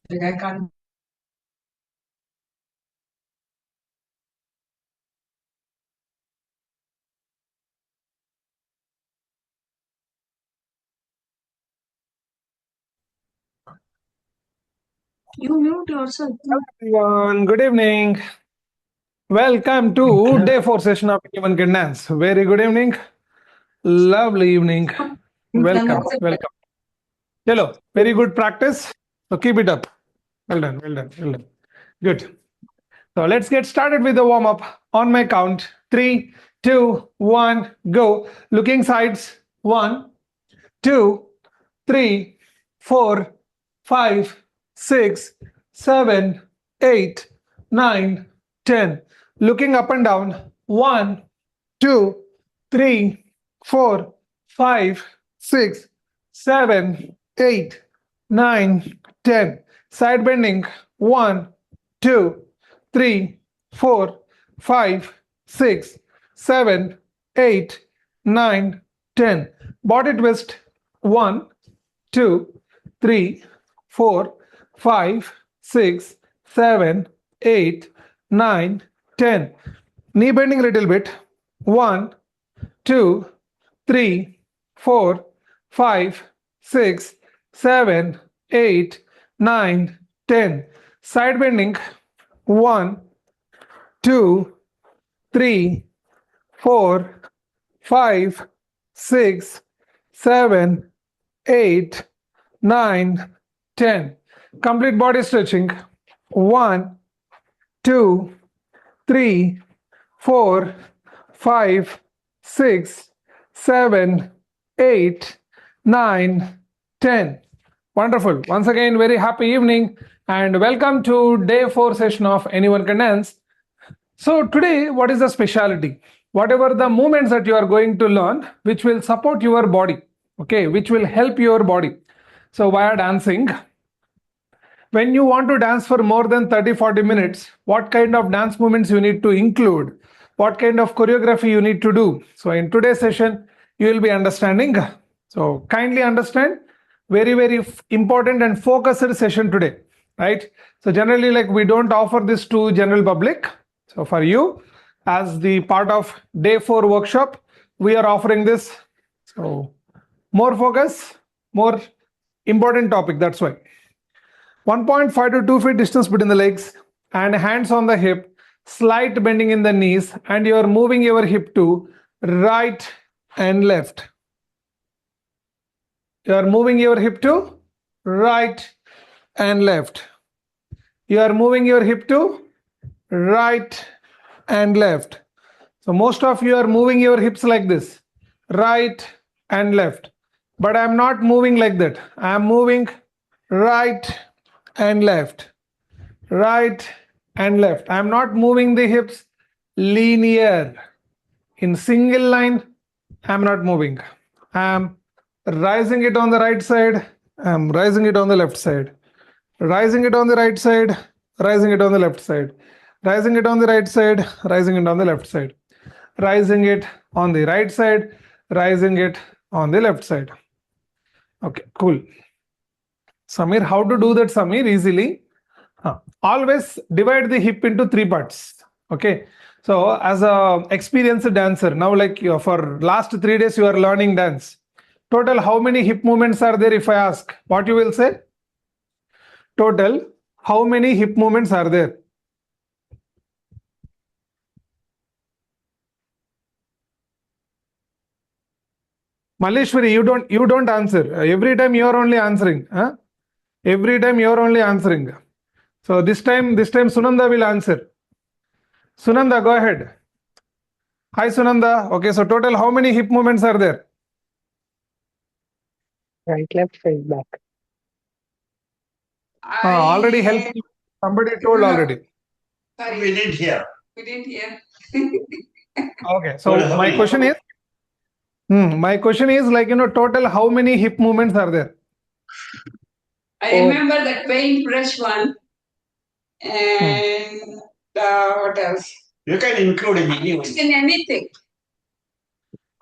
I can't. You mute yourself. Everyone, good evening. Welcome to day 4 session of Human Can Dance. Very good evening. Lovely evening. Welcome. Welcome. Hello. Very good practice. So keep it up. Well done. Well done. Well done. Good. So let's get started with the warm up. On my count, 3, 2, 1, go. Looking sides. 1, 2, 3, 4, 5, 6, 7, 8, 9, 10. Looking up and down. 1, 2, 3, 4, 5, 6, 7, 8, 9, 10. Side bending. 1, 2, 3, 4, 5, 6, 7, 8, 9, 10. Body twist. 1, 2, 3, 4, 5, 6, 7, 8, 9, 10. Knee bending a little bit. 1, 2, 3, 4, 5, 6, 7, 8, 9, 10. Side bending. 1, 2, 3, 4, 5, 6, 7, 8, 9, 10. Complete body stretching. 1, 2, 3, 4, 5, 6, 7, 8, 9, 10. Wonderful. Once again, very happy evening and welcome to day 4 session of Anyone Can Dance. So today, what is the speciality? Whatever the movements that you are going to learn, which will support your body, okay, which will help your body. So via dancing, when you want to dance for more than 30-40 minutes, what kind of dance movements you need to include, what kind of choreography you need to do. So in today's session, you will be understanding. So kindly understand, very important and focused session today, right? So generally, like, we don't offer this to general public. So for you, as the part of day 4 workshop, we are offering this. So more focus, more important topic, that's why. 1.5 to 2 feet distance between the legs and hands on the hip, slight bending in the knees, and you are moving your hip to right and left. You are moving your hip to right and left. You are moving your hip to right and left. So most of you are moving your hips like this, right and left. But I am not moving like that. I am moving right and left, right and left. I am not moving the hips linear. In single line, I am not moving. I am rising it on the right side. I am rising it on the left side. Rising it on the right side, rising it on the left side. Rising it on the right side, rising it on the left side. Rising it on the right side, rising it on the left side. Okay, cool. Samir, how to do that, Samir? Easily. Always divide the hip into 3 parts. Okay. So as a experienced dancer, now like for last 3 days you are learning dance. Total how many hip movements are there? If I ask, what you will say? Total how many hip movements are there? Maleshwari, you don't answer. Every time you are only answering. Huh? Every time you are only answering. So this time Sunanda will answer. Sunanda, go ahead. Hi Sunanda. Okay, so total how many hip movements are there? Right, left, front, back. Already helped. Somebody told already. Sorry, we didn't hear. We didn't hear. Okay, so my question is like, total how many hip movements are there? I remember the paintbrush one and what else? You can include in anyone. In anything.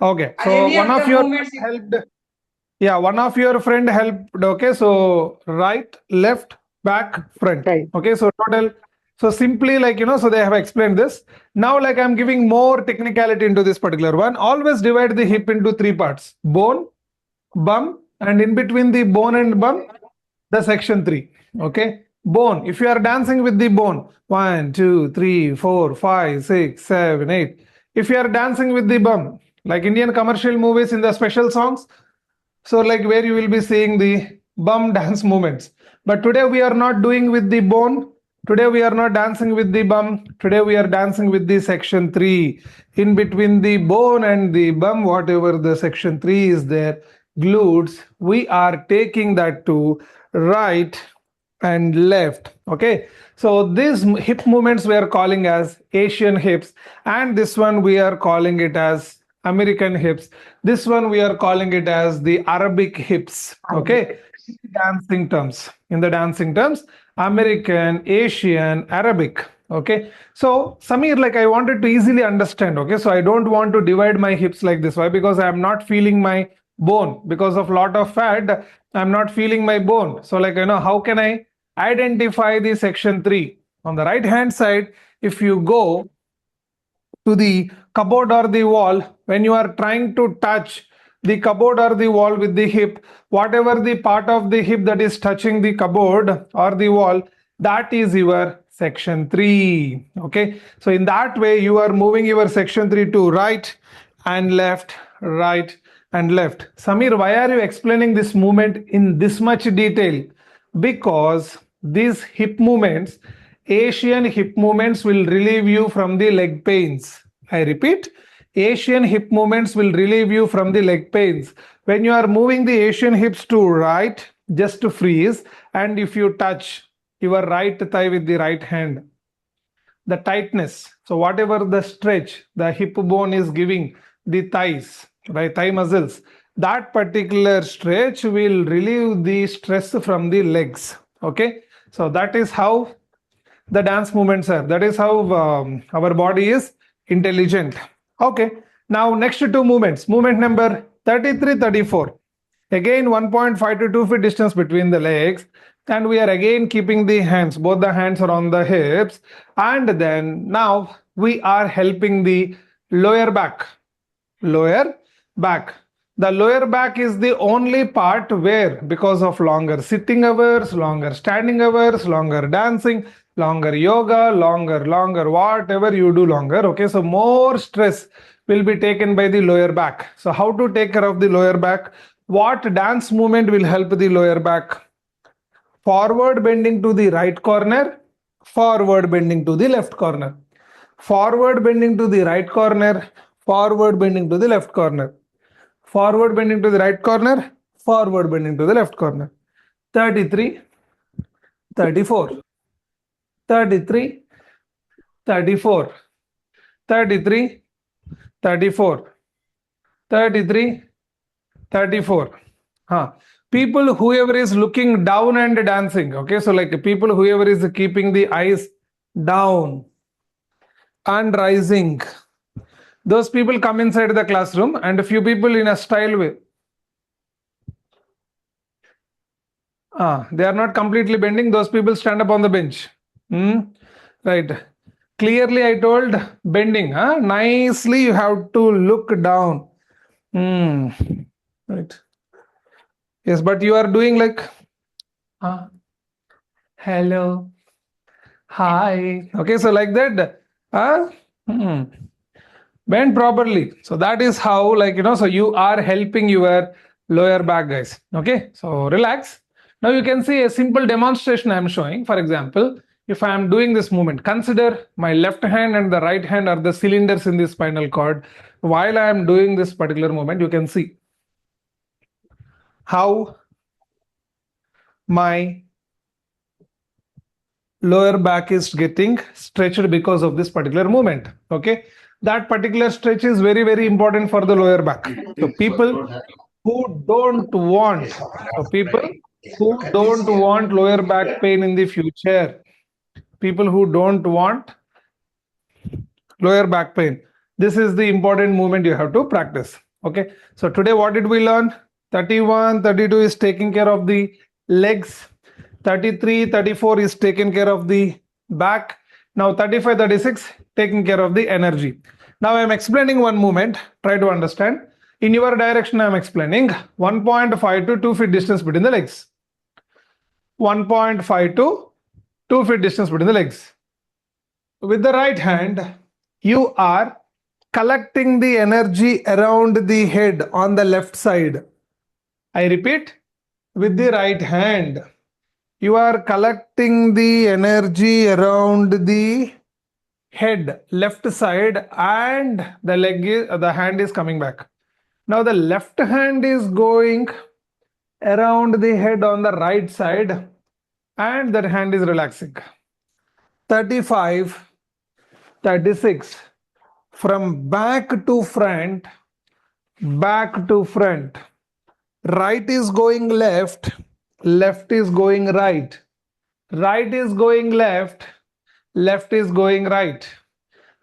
Okay, so one of your helped. Yeah, one of your friend helped. Okay, so right, left, back, front. Right. Okay, so total. So simply like, so they have explained this. Now like I'm giving more technicality into this particular one. Always divide the hip into three parts: bone, bum, and in between the bone and bum, the section 3. Okay, bone. If you are dancing with the bone, 1 2 3 4 5 6 7 8. If you are dancing with the bum, like Indian commercial movies in the special songs, so like where you will be seeing the bum dance movements. But today we are not doing with the bone. Today we are not dancing with the bum. Today we are dancing with the section 3. In between the bone and the bum, whatever the section 3 is there, glutes, we are taking that to right and left. Okay, so these hip movements we are calling as Asian hips, and this one we are calling it as American hips. This one we are calling it as the Arabic hips. Okay, in the dancing terms, American, Asian, Arabic. Okay, so Samir, like I wanted to easily understand. Okay, so I don't want to divide my hips like this. Why? Because I am not feeling my bone because of lot of fat. I'm not feeling my bone. So like, how can I identify the section 3? On the right hand side, if you go to the cupboard or the wall, when you are trying to touch the cupboard or the wall with the hip, whatever the part of the hip that is touching the cupboard or the wall, that is your section 3. Okay, so in that way you are moving your section 3 to right and left, right and left. Samir, why are you explaining this movement in this much detail? Because these hip movements, Asian hip movements, will relieve you from the leg pains. I repeat, Asian hip movements will relieve you from the leg pains. When you are moving the Asian hips to right, just to freeze, and if you touch your right thigh with the right hand, the tightness, so whatever the stretch the hip bone is giving the thighs, right, thigh muscles, that particular stretch will relieve the stress from the legs. Okay, so that is how the dance movements are. That is how our body is intelligent. Okay, now next two movements. Movement number 33, 34. Again 1.5 to 2 feet distance between the legs, and we are again keeping the hands, both the hands are on the hips, and then now we are helping the lower back. Lower back. The lower back is the only part where, because of longer sitting hours, longer standing hours, longer dancing, longer yoga, longer, whatever you do longer. Okay, so more stress will be taken by the lower back. So how to take care of the lower back? What dance movement will help the lower back? Forward bending to the right corner, forward bending to the left corner. Forward bending to the right corner, forward bending to the left corner. Forward bending to the right corner, forward bending to the left corner. 33, 34, 33, 34, 33, 34, 33, 34. People whoever is looking down and dancing. Okay, so like people whoever is keeping the eyes down and rising, those people come inside the classroom, and a few people in a style way. They are not completely bending. Those people stand up on the bench. Right. Clearly I told bending. Nicely you have to look down. Right. Yes, but you are doing like hello, hi. Okay, so like that. Bend properly. So that is how, like, so you are helping your lower back, guys. Okay, so relax. Now you can see a simple demonstration I am showing. For example, if I am doing this movement, consider my left hand and the right hand are the cylinders in the spinal cord. While I am doing this particular movement, you can see how my lower back is getting stretched because of this particular movement. Okay, that particular stretch is very, very important for the lower back. So people who don't want, lower back pain in the future, people who don't want lower back pain, this is the important movement you have to practice. Okay, so today what did we learn? 31, 32 is taking care of the legs. 33, 34 is taken care of the back. Now 35, 36 taking care of the energy. Now I am explaining one movement. Try to understand. In your direction, I am explaining 1.5 to 2 feet distance between the legs. 1.5 to 2 feet distance between the legs. With the right hand, you are collecting the energy around the head on the left side. I repeat, with the right hand, you are collecting the energy around the head, left side, and the hand is coming back. Now the left hand is going around the head on the right side, and that hand is relaxing. 35, 36. From back to front, back to front. Right is going left, left is going right. Right is going left, left is going right.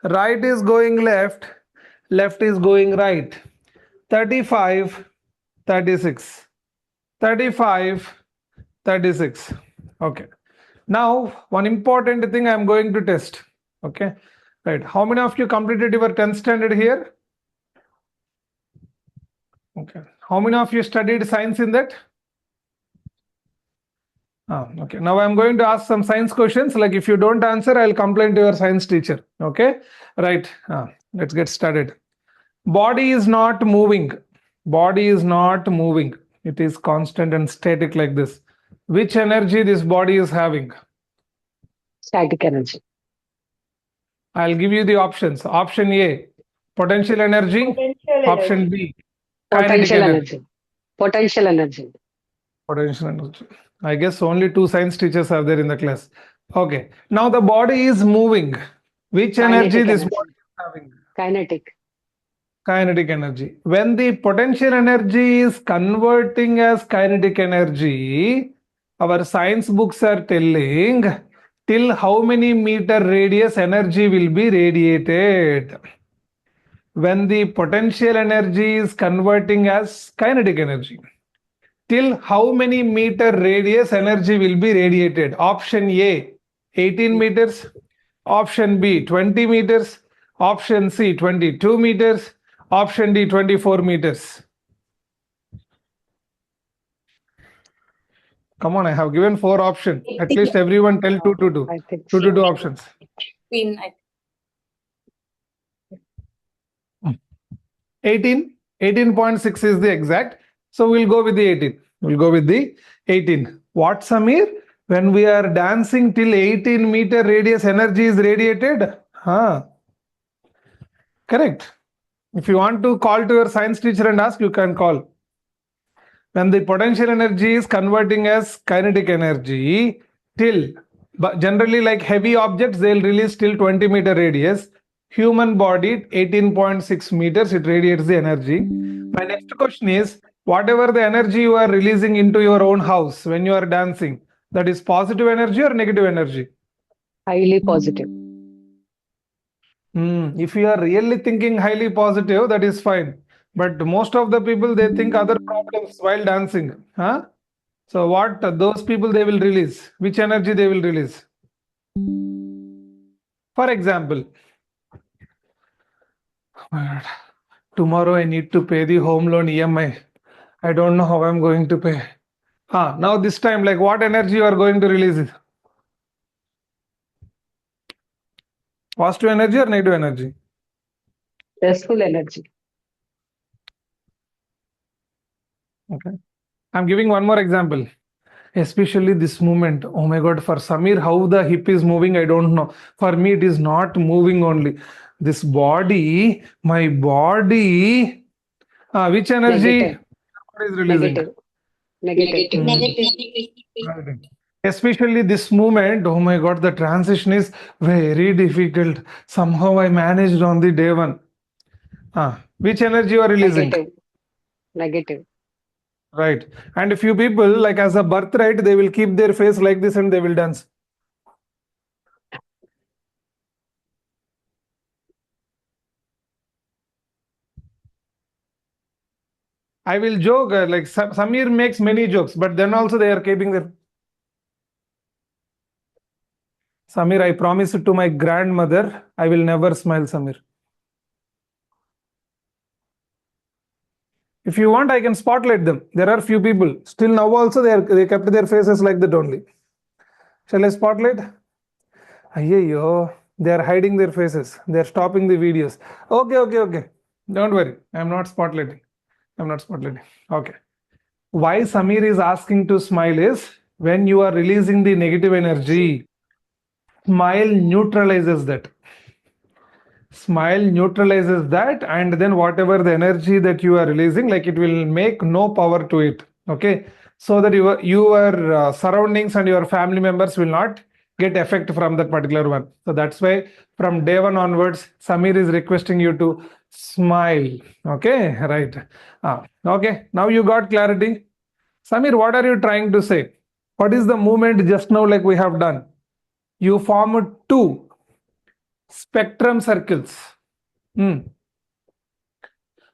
Right is going left, left is going right. 35, 36. 35, 36. Okay. Now, one important thing I am going to test. Okay. Right. How many of you completed your 10th standard here? Okay. How many of you studied science in that? Okay. Now I'm going to ask some science questions. Like if you don't answer, I'll complain to your science teacher. Okay. Right. Let's get started. Body is not moving. Body is not moving. It is constant and static like this. Which energy this body is having? Static energy. I'll give you the options. Option A, potential energy. Option B, kinetic Potential energy. energy. Potential energy. Potential energy. I guess only 2 science teachers are there in the class. Okay. Now the body is moving. Which energy Kinetic this energy. body is having? Kinetic. Kinetic energy. When the potential energy is converting as kinetic energy, our science books are telling till how many meter radius energy will be radiated. When the potential energy is converting as kinetic energy, till how many meter radius energy will be radiated? Option A, 18 meters. Option B, 20 meters. Option C, 22 meters. Option D, 24 meters. Come on, I have given 4 options. At least everyone tell 2 to 2. I think 2 to 2 options. 18. 18.6 is the exact. So we'll go with the 18. We'll go with the 18. What, Samir? When we are dancing till 18 meter radius energy is radiated? Correct. If you want to call to your science teacher and ask, you can call. When the potential energy is converting as kinetic energy but generally like heavy objects, they'll release till 20 meter radius. Human body, 18.6 meters, it radiates the energy. My next question is, whatever the energy you are releasing into your own house when you are dancing, that is positive energy or negative energy? highly positive. If you are really thinking highly positive, that is fine. But most of the people, they think other problems while dancing. So what those people they will release? Which energy they will release? For example, tomorrow I need to pay the home loan EMI. I don't know how I'm going to pay. Now this time, like what energy you are going to release? Positive energy or negative energy? Stressful energy. Okay. I'm giving one more example. Especially this movement. Oh my God, for Samir, how the hip is moving, I don't know. For me, it is not moving only. This body, my body, which energy is releasing? Negative. Especially this movement, oh my God, the transition is very difficult. Somehow I managed on the day one. Which energy you are releasing? Negative. Right. And a few people, like as a birthright, they will keep their face like this and they will dance. I will joke, like Samir makes many jokes, but then also they are keeping their. Samir, I promise to my grandmother, I will never smile, Samir. If you want, I can spotlight them. There are few people. Still now also they kept their faces like that only. Shall I spotlight? Ayyo, they are hiding their faces. They are stopping the videos. Okay. Don't worry. I'm not spotlighting. Okay. Why Samir is asking to smile is when you are releasing the negative energy, smile neutralizes that. Smile neutralizes that, and then whatever the energy that you are releasing, like it will make no power to it. Okay, so that your surroundings and your family members will not get effect from that particular one. So that's why from day one onwards, Samir is requesting you to smile. Okay, right. Okay, now you got clarity. Samir, what are you trying to say? What is the movement just now like we have done? You form two spectrum circles.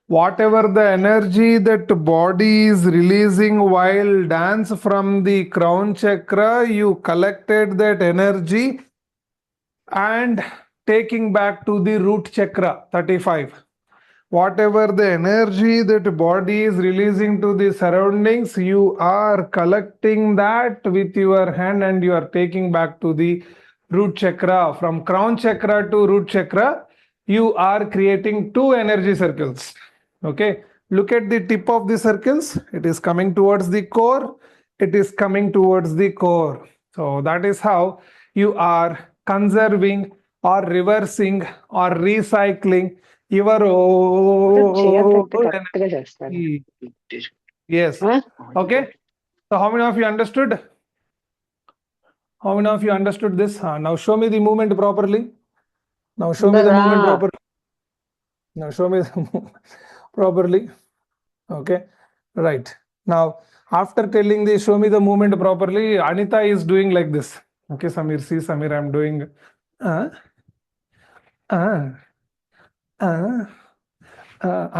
Whatever the energy that body is releasing while dance from the crown chakra, you collected that energy and taking back to the root chakra 35. Whatever the energy that body is releasing to the surroundings, you are collecting that with your hand and you are taking back to the root chakra. From crown chakra to root chakra, you are creating two energy circles. Okay, look at the tip of the circles. It is coming towards the core. It is coming towards the core. So that is how you are conserving or reversing or recycling your own correct గా చేస్తారు. energy. Yes. Okay. So how many of you understood? How many of you understood this? Now show me the movement properly. Now show me the movement properly. Now show me the movement properly. Okay. Right. Now after telling the show me the movement properly, Anita is doing like this. Okay, Samir, see Samir, I'm doing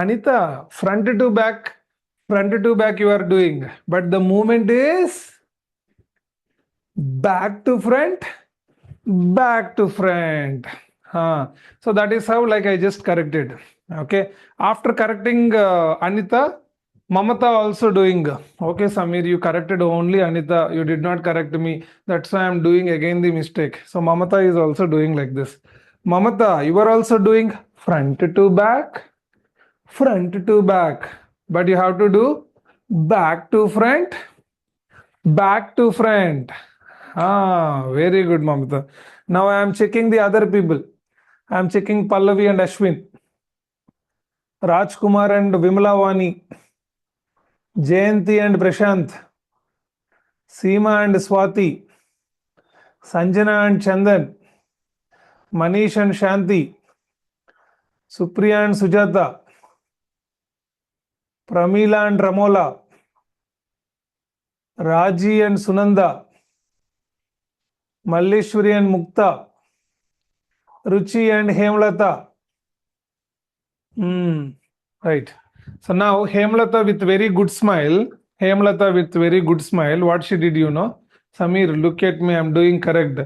Anita, front to back you are doing, but the movement is back to front. So that is how, like I just corrected. Okay, after correcting Anita, Mamata also doing. Okay, Samir, you corrected only Anita, you did not correct me, that's why I'm doing again the mistake. So Mamata is also doing like this. Mamata, you are also doing front to back, but you have to do back to front. Very good, Mamata. Now I am checking the other people. I am checking Pallavi and Ashwin, Rajkumar and Vimlavani, Jayanti and Prashant, Seema and Swati, Sanjana and Chandan, Manish and Shanti, Supriya and Sujata, Pramila and Ramola, Raji and Sunanda, Malleshwari and Mukta, Ruchi and Hemlata. Right. So now Hemlata with very good smile. What she did, you know? Samir, look at me. I'm doing correct.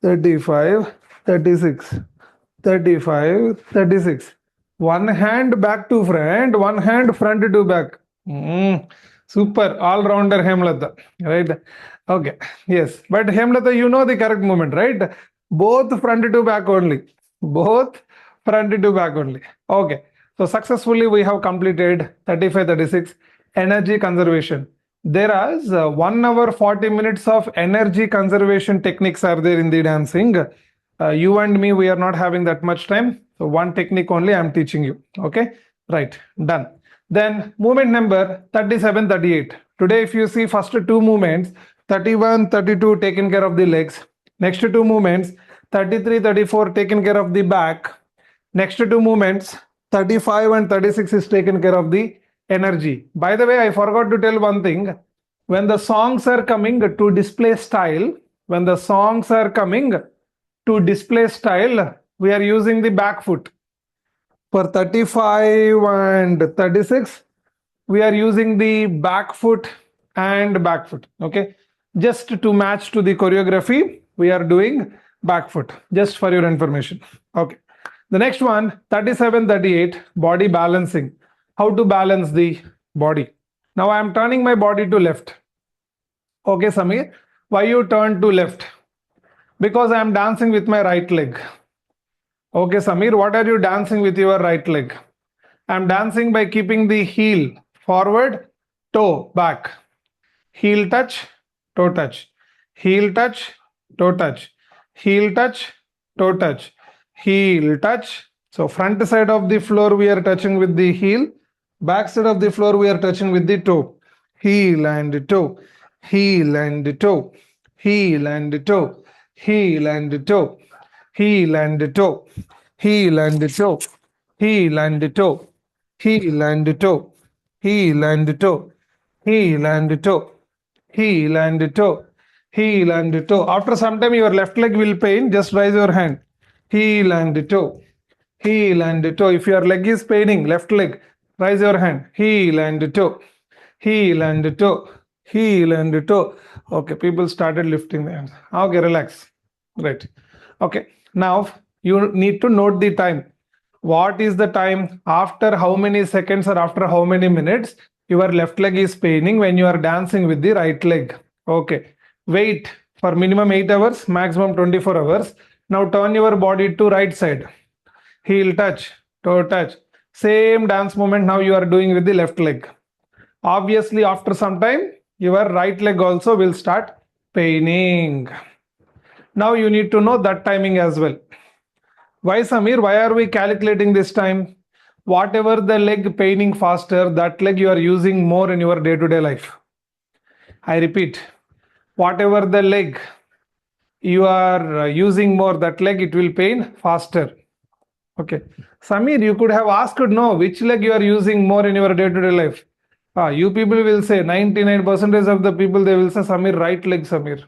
35, 36, 35, 36. One hand back to front, one hand front to back. Super. All-rounder Hemlata. Right? Okay. Yes. But Hemlata, you know the correct movement, right? Both front to back only. Okay. So successfully we have completed 35, 36 energy conservation. There is 1 hour 40 minutes of energy conservation techniques are there in the dancing. You and me, we are not having that much time. So one technique only I am teaching you. Okay. Right. Done. Then movement number 37, 38. Today if you see first two movements, 31, 32 taken care of the legs. Next two movements, 33, 34 taken care of the back. Next two movements, 35 and 36 is taken care of the energy. By the way, I forgot to tell one thing. When the songs are coming to display style, we are using the back foot. For 35 and 36, we are using the back foot and back foot. Okay, just to match to the choreography, we are doing back foot, just for your information. Okay. The next one, 37, 38, body balancing. How to balance the body. Now I am turning my body to left. Okay, Samir, why you turn to left? Because I am dancing with my right leg. Okay, Samir, what are you dancing with your right leg? I am dancing by keeping the heel forward, toe back. Heel touch, toe touch. Heel touch, toe touch. Heel touch, toe touch. Heel touch. So front side of the floor we are touching with the heel. Back side of the floor we are touching with the toe. Heel and toe. Heel and toe. Heel and toe. Heel and toe. Heel and toe. Heel and toe. Heel and toe. Heel and toe. Heel and toe. Heel and toe. Heel and toe. Heel and toe. After some time your left leg will pain, just raise your hand. Heel and toe. Heel and toe. If your leg is paining, left leg, raise your hand. Heel and toe. Heel and toe. Heel and toe. Okay, people started lifting their hands. Okay, relax. Right. Okay. Now you need to note the time. What is the time? After how many seconds or after how many minutes your left leg is paining when you are dancing with the right leg? Okay. Wait for minimum 8 hours, maximum 24 hours. Now turn your body to right side. Heel touch, toe touch. Same dance movement now you are doing with the left leg. Obviously, after some time, your right leg also will start paining. Now you need to know that timing as well. Why, Samir? Why are we calculating this time? Whatever the leg paining faster, that leg you are using more in your day-to-day life. I repeat, whatever the leg you are using more, that leg it will pain faster. Okay. Samir, you could have asked, no, which leg you are using more in your day-to-day life. You people will say, 99% of the people, they will say, Samir, right leg, Samir.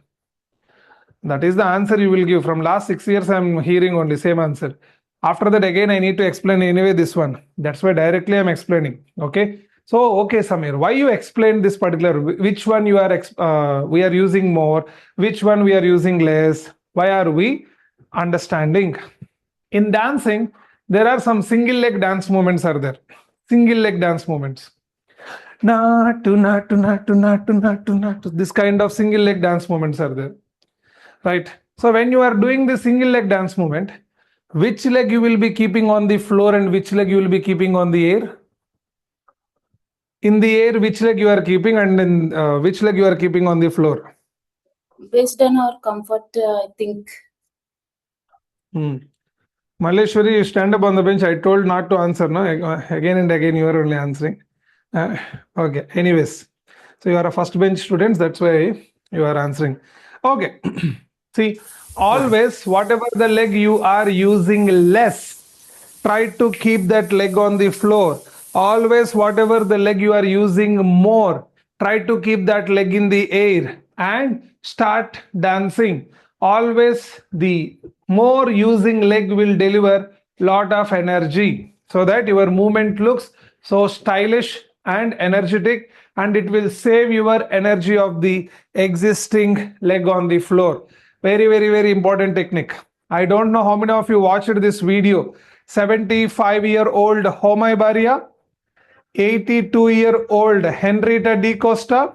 That is the answer you will give. From last 6 years, I am hearing only same answer. After that, again, I need to explain anyway this one. That's why directly I am explaining. Okay. So, okay, Samir, why you explain this particular, which one you are, we are using more, which one we are using less? Why are we understanding? In dancing, there are some single leg dance movements are there. Single leg dance movements. This kind of single leg dance movements are there. Right. So when you are doing the single leg dance movement, which leg you will be keeping on the floor and which leg you will be keeping on the air? In the air, which leg you are keeping and in which leg you are keeping on the floor? Based on our comfort, I think. Maleshwari, you stand up on the bench. I told not to answer. No, again and again you are only answering. Okay. Anyways, so you are a first bench student. That's why you are answering. Okay. See, always whatever the leg you are using less, try to keep that leg on the floor. Always whatever the leg you are using more, try to keep that leg in the air and start dancing. Always the more using leg will deliver lot of energy so that your movement looks so stylish and energetic, and it will save your energy of the existing leg on the floor. Very, very, very important technique. I don't know how many of you watched this video. 75-year-old Homai Baria, 82-year-old Henrietta D. Costa,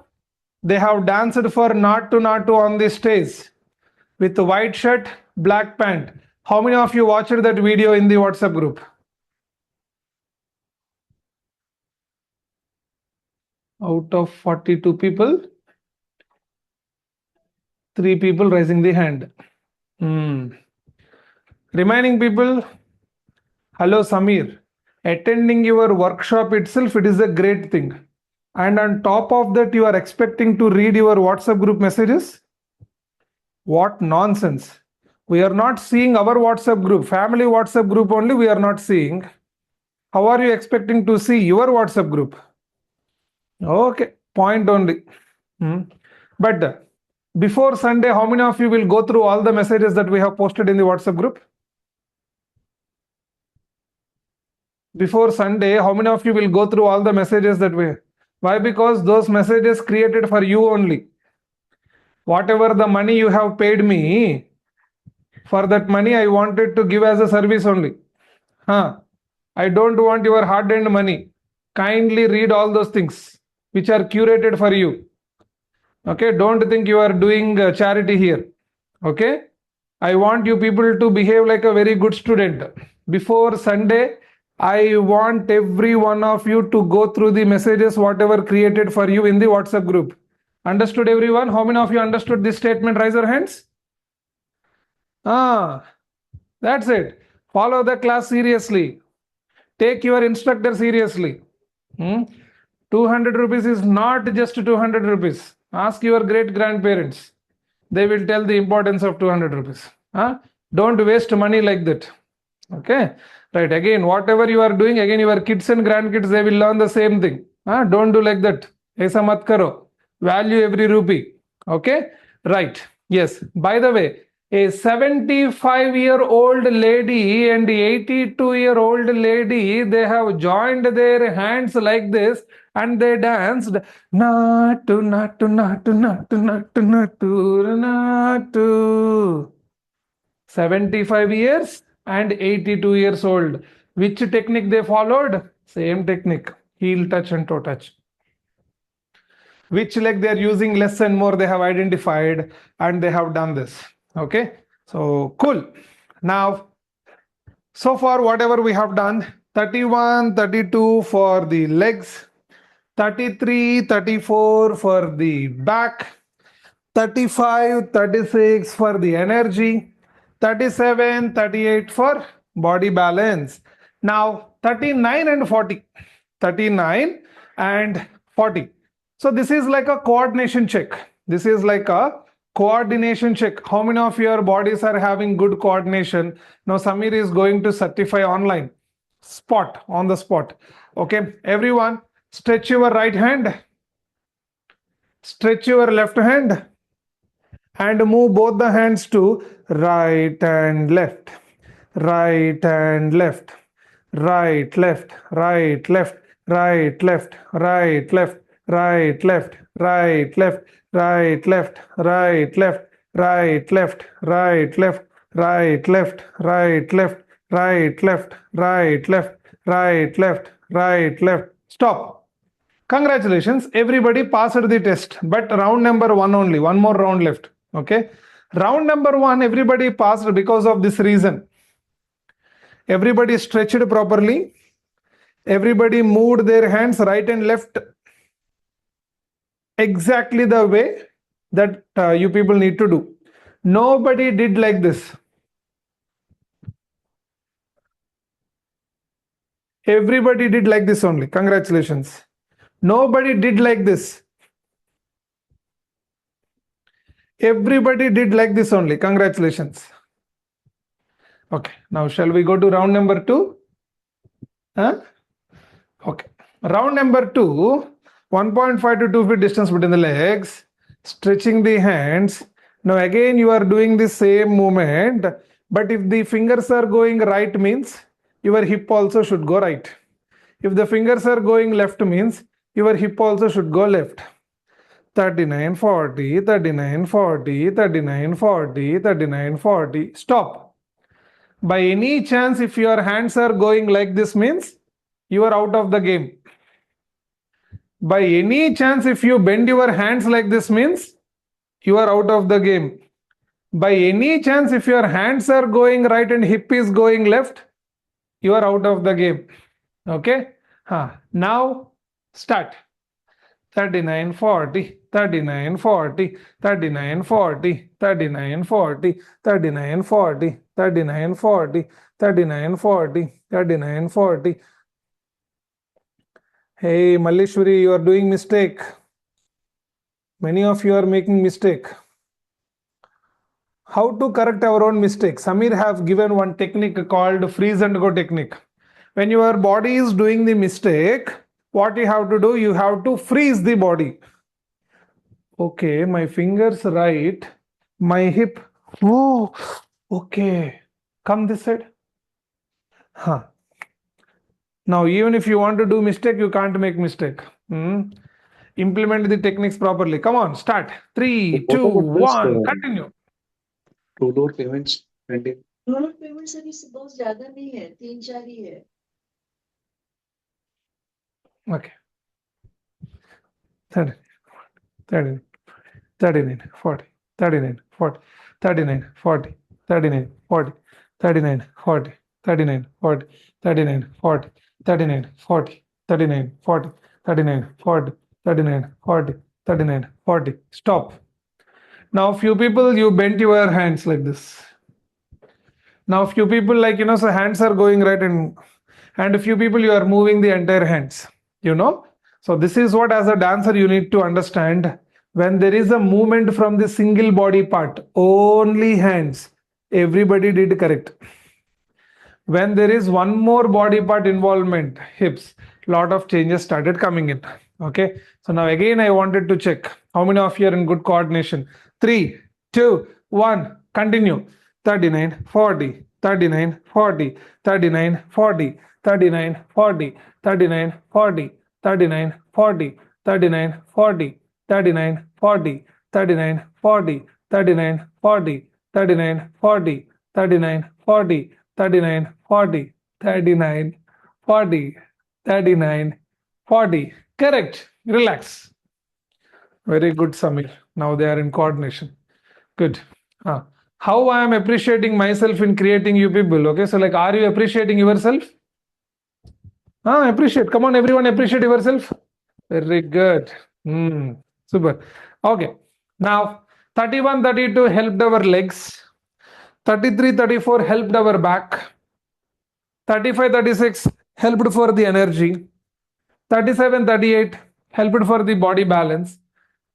they have danced for Nattu Nattu on the stage with white shirt, black pant. How many of you watched that video in the WhatsApp group? Out of 42 people, 3 people raising the hand. Remaining people, hello Samir, attending your workshop itself, it is a great thing. And on top of that, you are expecting to read your WhatsApp group messages? What nonsense. We are not seeing our WhatsApp group, family WhatsApp group only we are not seeing. How are you expecting to see your WhatsApp group? Okay, point only. But before Sunday, how many of you will go through all the messages that we have posted in the WhatsApp group? Before Sunday, how many of you will go through all the messages that we have? Why? Because those messages created for you only. Whatever the money you have paid me, For that money, I wanted to give as a service only. I don't want your hard-earned money. Kindly read all those things which are curated for you. Okay, don't think you are doing charity here. Okay, I want you people to behave like a very good student. Before Sunday, I want every one of you to go through the messages whatever created for you in the WhatsApp group. Understood, everyone? How many of you understood this statement? Raise your hands. That's it. Follow the class seriously. Take your instructor seriously. 200 rupees is not just 200 rupees. Ask your great grandparents. They will tell the importance of 200 rupees. Don't waste money like that. Okay. Right. Again, whatever you are doing, again, your kids and grandkids, they will learn the same thing. Don't do like that. Aisa mat karo. Value every rupee. Okay. Right. Yes. By the way, a 75-year-old lady and 82-year-old lady, they have joined their hands like this and they danced natu natu natu natu natu natu natu. 75 years and 82 years old. Which technique they followed? Same technique. Heel touch and toe touch. Which leg they are using less and more, they have identified and they have done this. Okay, so cool. Now, so far whatever we have done, 31, 32 for the legs, 33, 34 for the back, 35, 36 for the energy, 37, 38 for body balance. Now 39 and 40. 39 and 40. So this is like a coordination check. This is like a coordination check. How many of your bodies are having good coordination? Now Samir is going to certify online. On the spot. Okay, everyone, stretch your right hand. Stretch your left hand. And move both the hands to right and left. Right and left. Right, left, right, left, right, left, right, left, right, left, right, left, right, left, right, left, right, left, right, left, right, left, right, left, right, left, right, left, right, left, right, left. Stop. Congratulations, everybody passed the test, but round number 1 only, one more round left. Okay, round number 1, everybody passed because of this reason. Everybody stretched properly. Everybody moved their hands right and left exactly the way that you people need to do. Nobody did like this. Everybody did like this only. Congratulations. Nobody did like this. Everybody did like this only. Congratulations. Okay, now shall we go to round number 2? Okay, round number 2, 1.5 to 2 feet distance between the legs, stretching the hands. Now again you are doing the same movement, but if the fingers are going right means your hip also should go right. If the fingers are going left means your hip also should go left. 39, 40, 39, 40, 39, 40, 39, 40. Stop. By any chance, if your hands are going like this means you are out of the game. By any chance, if you bend your hands like this means you are out of the game. By any chance, if your hands are going right and hip is going left, you are out of the game. Okay? Now start. 39, 40, 39, 40, 39, 40, 39, 40, 39, 40, 39, 40, 39, 40, 39, 40. Hey, Malleshwari, you are doing mistake. Many of you are making mistake. How to correct our own mistake? Samir have given one technique called freeze and go technique. When your body is doing the mistake, what you have to do? You have to freeze the body. Okay, my fingers right, my hip. Oh, okay. Come this side. Now, even if you want to do mistake, you can't make mistake. Implement the techniques properly. Come on, start. 3, 2, 1, continue. To load payments normal payments अभी से बहुत ज्यादा नहीं है, 3-4 ही है। Okay. 30, 30, 39, 40, 39, 40, 39, 40, 39, 40, 39, 40, 39, 40, 39, 40, 39, 40, 39, 40, 39, 40, 39, 40, 39, 40. Stop. Now, few people, you bent your hands like this. Now, few people, like, so hands are going right, and a few people, you are moving the entire hands, So this is what, as a dancer, you need to understand. When there is a movement from the single body part, only hands, everybody did correct. When there is one more body part involvement, hips, lot of changes started coming in. Okay. So now again, I wanted to check how many of you are in good coordination. 3, 2, 1, continue. 39, 40, 39, 40, 39, 40, 39, 40, 39, 40, 39, 40, 39, 40, 39, 40, 39, 40, 39, 40, 39, 40, 39, 40, 39, 40, 39, 40, 39, 40. Correct. Relax. Very good, Samir. Now they are in coordination. Good. How I am appreciating myself in creating you people. Okay. So, like, are you appreciating yourself? Appreciate. Come on, everyone, appreciate yourself. Very good. Super. Okay. Now, 31, 32 helped our legs. 33, 34 helped our back. 35, 36 helped for the energy. 37, 38 helped for the body balance.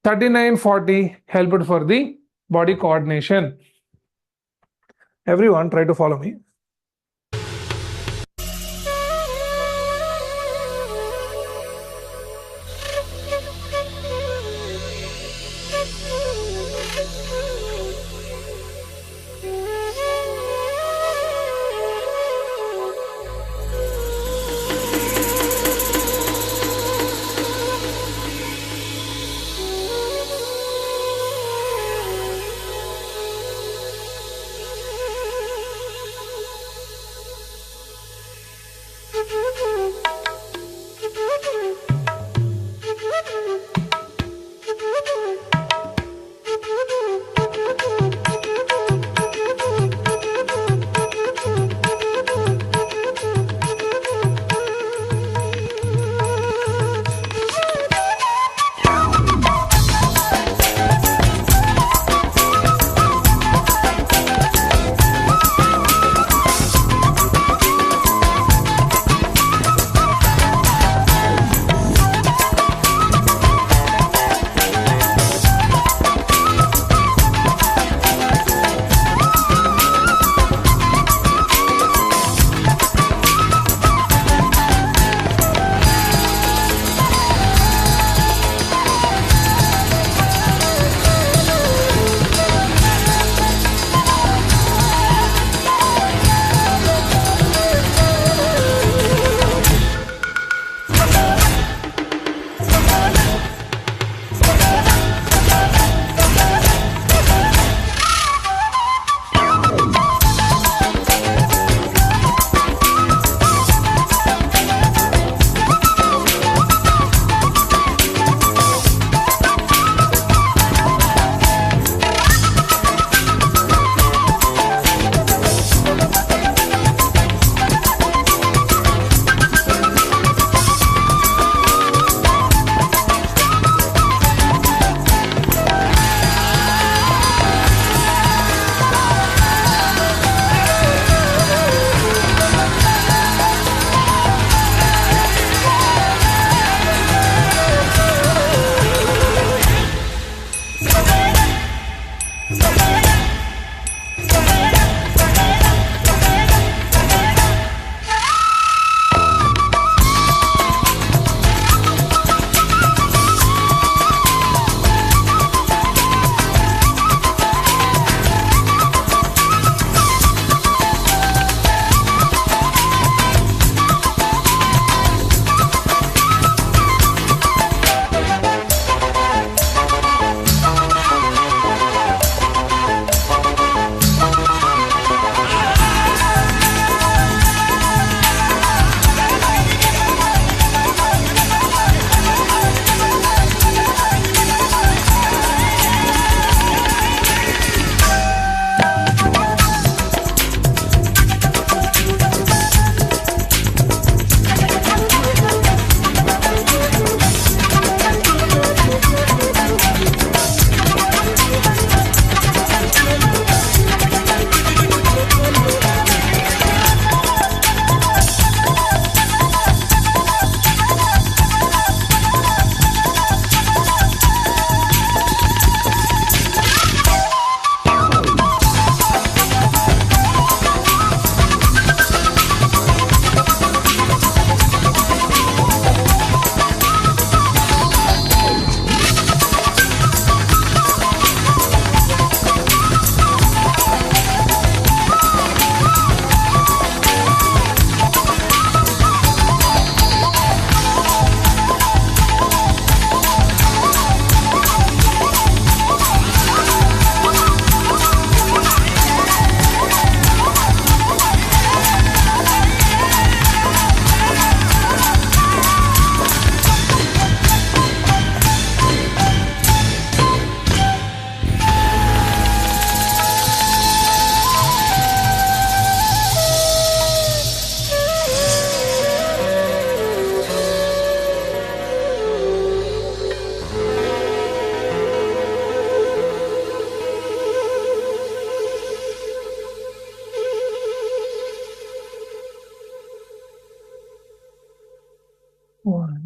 39, 40 helped for the body coordination. Everyone, try to follow me.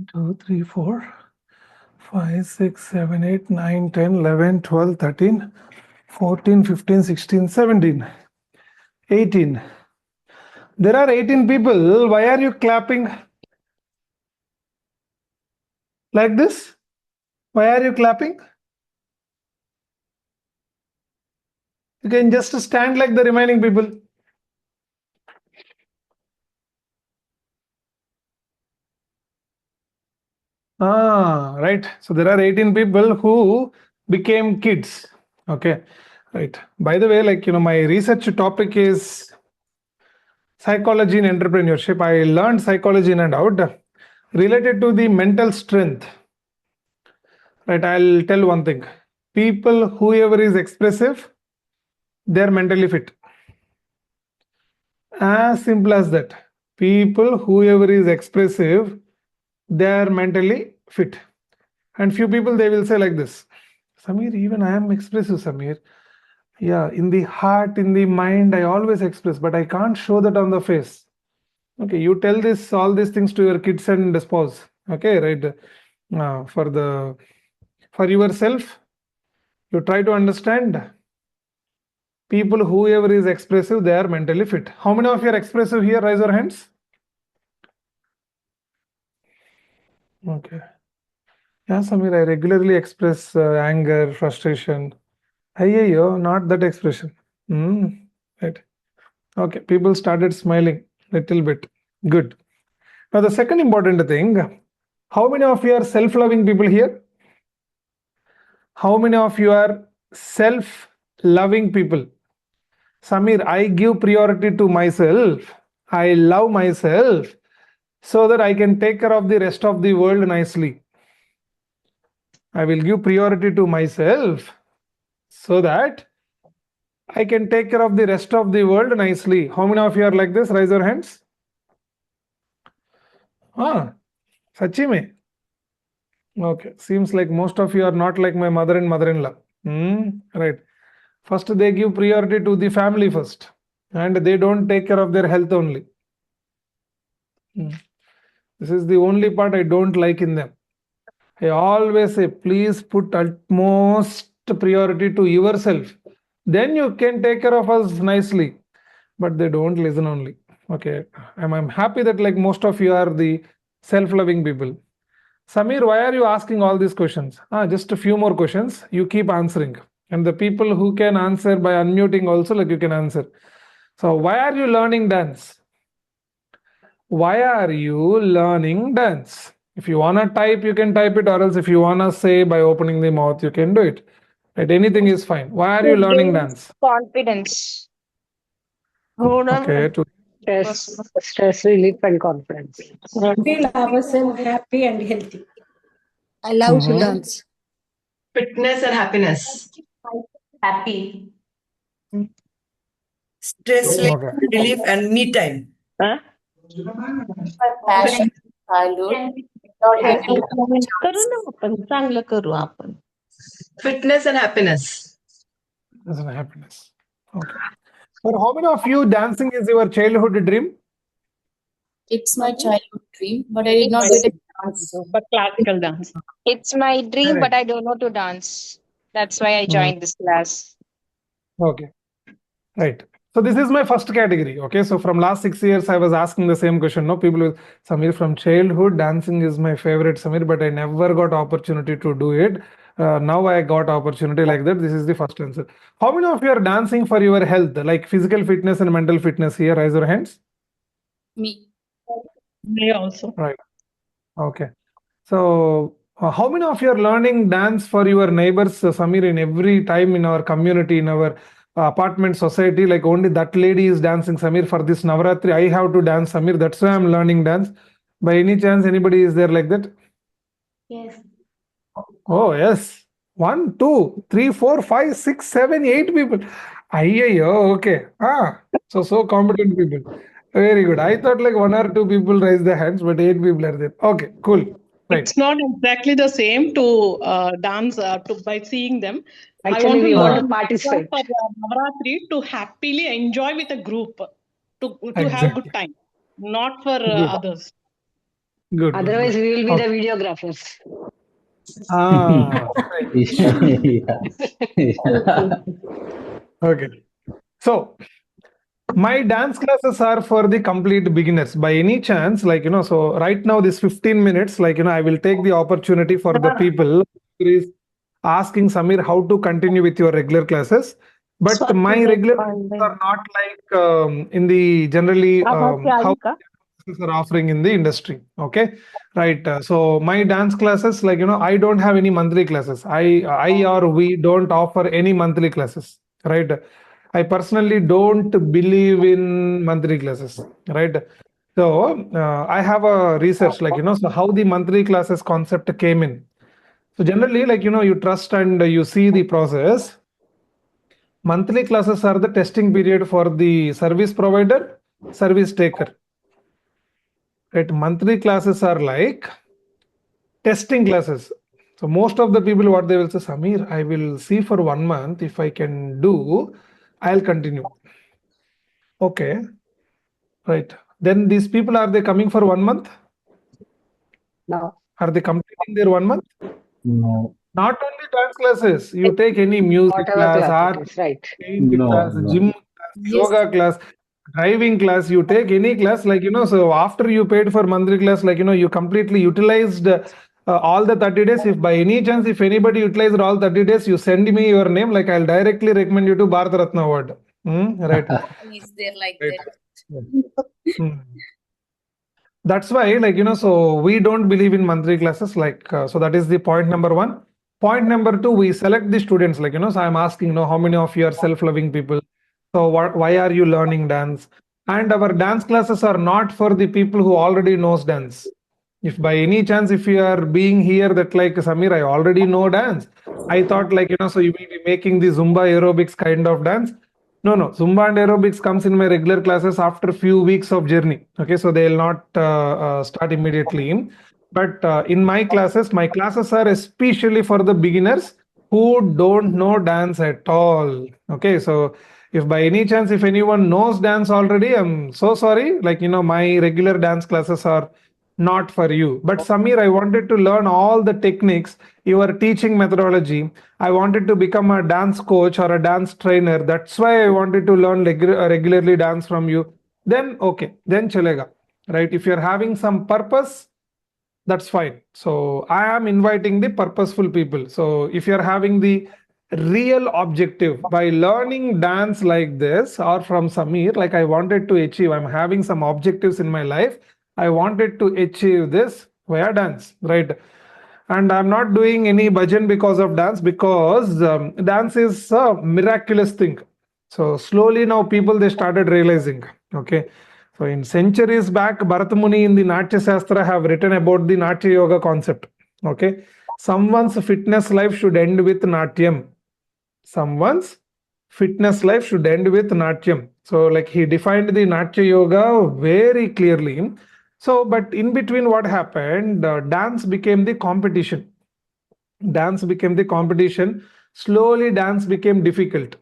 2, 3, 4, 5, 6, 7, 8, 9, 10, 11, 12, 13, 14, 15, 16, 17, 18. There are 18 people. Why are you clapping like this? Why are you clapping? You can just stand like the remaining people. Right. So there are 18 people who became kids. Okay. Right. By the way, my research topic is psychology in entrepreneurship. I learned psychology in and out related to the mental strength. Right. I'll tell one thing. People, whoever is expressive, they're mentally fit. As simple as that. People, whoever is expressive, they are mentally fit. And few people, they will say like this, Samir, even I am expressive, Samir. Yeah, in the heart, in the mind, I always express, but I can't show that on the face. Okay, you tell all these things to your kids and spouse. Okay, right? For yourself, you try to understand. People, whoever is expressive, they are mentally fit. How many of you are expressive here? Raise your hands. Okay. Yeah, Samir, I regularly express anger, frustration. Hey, not that expression. Right. Okay, people started smiling little bit. Good. Now, the second important thing, how many of you are self-loving people here? How many of you are self-loving people? Samir, I give priority to myself. I love myself so that I can take care of the rest of the world nicely. I will give priority to myself so that I can take care of the rest of the world nicely. How many of you are like this? Raise your hands. Sachi mein. Okay, seems like most of you are not like my mother and mother-in-law. Right. First, they give priority to the family first, and they don't take care of their health only. This is the only part I don't like in them. I always say, please put utmost priority to yourself. Then you can take care of us nicely. But they don't listen only. Okay, I'm happy that like most of you are the self-loving people. Samir, why are you asking all these questions? Just a few more questions. You keep answering. And the people who can answer by unmuting also, like you can answer. So why are you learning dance? Why are you learning dance? If you want to type, you can type it, or else if you want to say by opening the mouth, you can do it. Right? Anything is fine. Why are you learning dance? Confidence. Hold on. Okay. Stress relief and confidence. Feel ourselves happy and healthy. I love to dance. Fitness and happiness. Happy. Stress relief and me time. Passion, childhood. करू ना आपण चांगलं करू आपण. Fitness and happiness. Fitness and happiness. Okay. For how many of you dancing is your childhood dream? It's my childhood dream, but I did not get a chance. But classical dance. It's my dream, Correct. but I don't know to dance. That's why I joined this class. Okay. Right. So this is my first category. Okay. So from last 6 years, I was asking the same question. No, people will, Samir, from childhood, dancing is my favorite, Samir, but I never got opportunity to do it. Now I got opportunity like that. This is the first answer. How many of you are dancing for your health, like physical fitness and mental fitness here? Raise your hands. Me. Me also. Right. Okay. So how many of you are learning dance for your neighbors, Samir, in every time in our community, in our apartment society, like only that lady is dancing, Samir, for this Navaratri, I have to dance, Samir. That's why I'm learning dance. By any chance, anybody is there like that? Yes. Oh, yes. 1, 2, 3, 4, 5, 6, 7, 8 people. Okay. So competent people. Very good. I thought like 1 or 2 people raise their hands, but 8 people are there. Okay, cool. Right. It's not exactly the same to dance by seeing them. Actually, we want to participate. For Navaratri to happily enjoy with a group, to have Exactly. good time, not for Good. others. Good. Otherwise, Good. we will be Okay. the videographers. Okay. So my dance classes are for the complete beginners. By any chance, so right now, this 15 minutes, I will take the opportunity for the people who is asking Samir how to continue with your regular classes. But my regular classes are not like in the generally how classes are offering in the industry. Okay, right. So my dance classes, I don't have any monthly classes. I or we don't offer any monthly classes. Right. I personally don't believe in monthly classes, right? So I have a research, so how the monthly classes concept came in. So generally, you trust and you see the process. Monthly classes are the testing period for the service provider, service taker. Right? Monthly classes are like testing classes. So most of the people, what they will say, Samir, I will see for 1 month. If I can do, I'll continue. Okay. Right. Then these people, are they coming for 1 month? No. Are they completing their 1 month? No. Not only dance classes, you take any music Whatever class, class art it is, right? paint class, No. gym class, yoga class, driving class, you take any class, so after you paid for monthly class, you completely utilized all the 30 days. If by any chance, if anybody utilized all 30 days, you send me your name, I'll directly recommend you to Bharat Ratna Award. Right. Is there like Right. that? That's why, so we don't believe in monthly classes. So that is the point number 1. Point number 2, we select the students, so I'm asking, how many of you are self-loving people? So why are you learning dance? And our dance classes are not for the people who already knows dance. If by any chance, if you are being here that Samir, I already know dance. I thought so you will be making the Zumba aerobics kind of dance. No. Zumba and aerobics comes in my regular classes after few weeks of journey. Okay, so they will not start immediately in. But in my classes are especially for the beginners who don't know dance at all. Okay, so if by any chance, if anyone knows dance already, I'm so sorry. My regular dance classes are not for you. But Samir, I wanted to learn all the techniques, your teaching methodology. I wanted to become a dance coach or a dance trainer. That's why I wanted to learn regularly dance from you. Then, okay, then chalega. Right? If you're having some purpose, that's fine. So I am inviting the purposeful people. So if you're having the real objective by learning dance like this or from Samir, I wanted to achieve, I'm having some objectives in my life. I wanted to achieve this via dance, right? And I'm not doing any bhajan because of dance, because dance is a miraculous thing. So slowly now people, they started realizing, okay. So in centuries back, Bharata Muni in the Natya Shastra have written about the Natya Yoga concept, okay. Someone's fitness life should end with Natyam. Someone's fitness life should end with Natyam. So he defined the Natya Yoga very clearly. So, but in between what happened, dance became the competition. Dance became the competition. Slowly dance became difficult.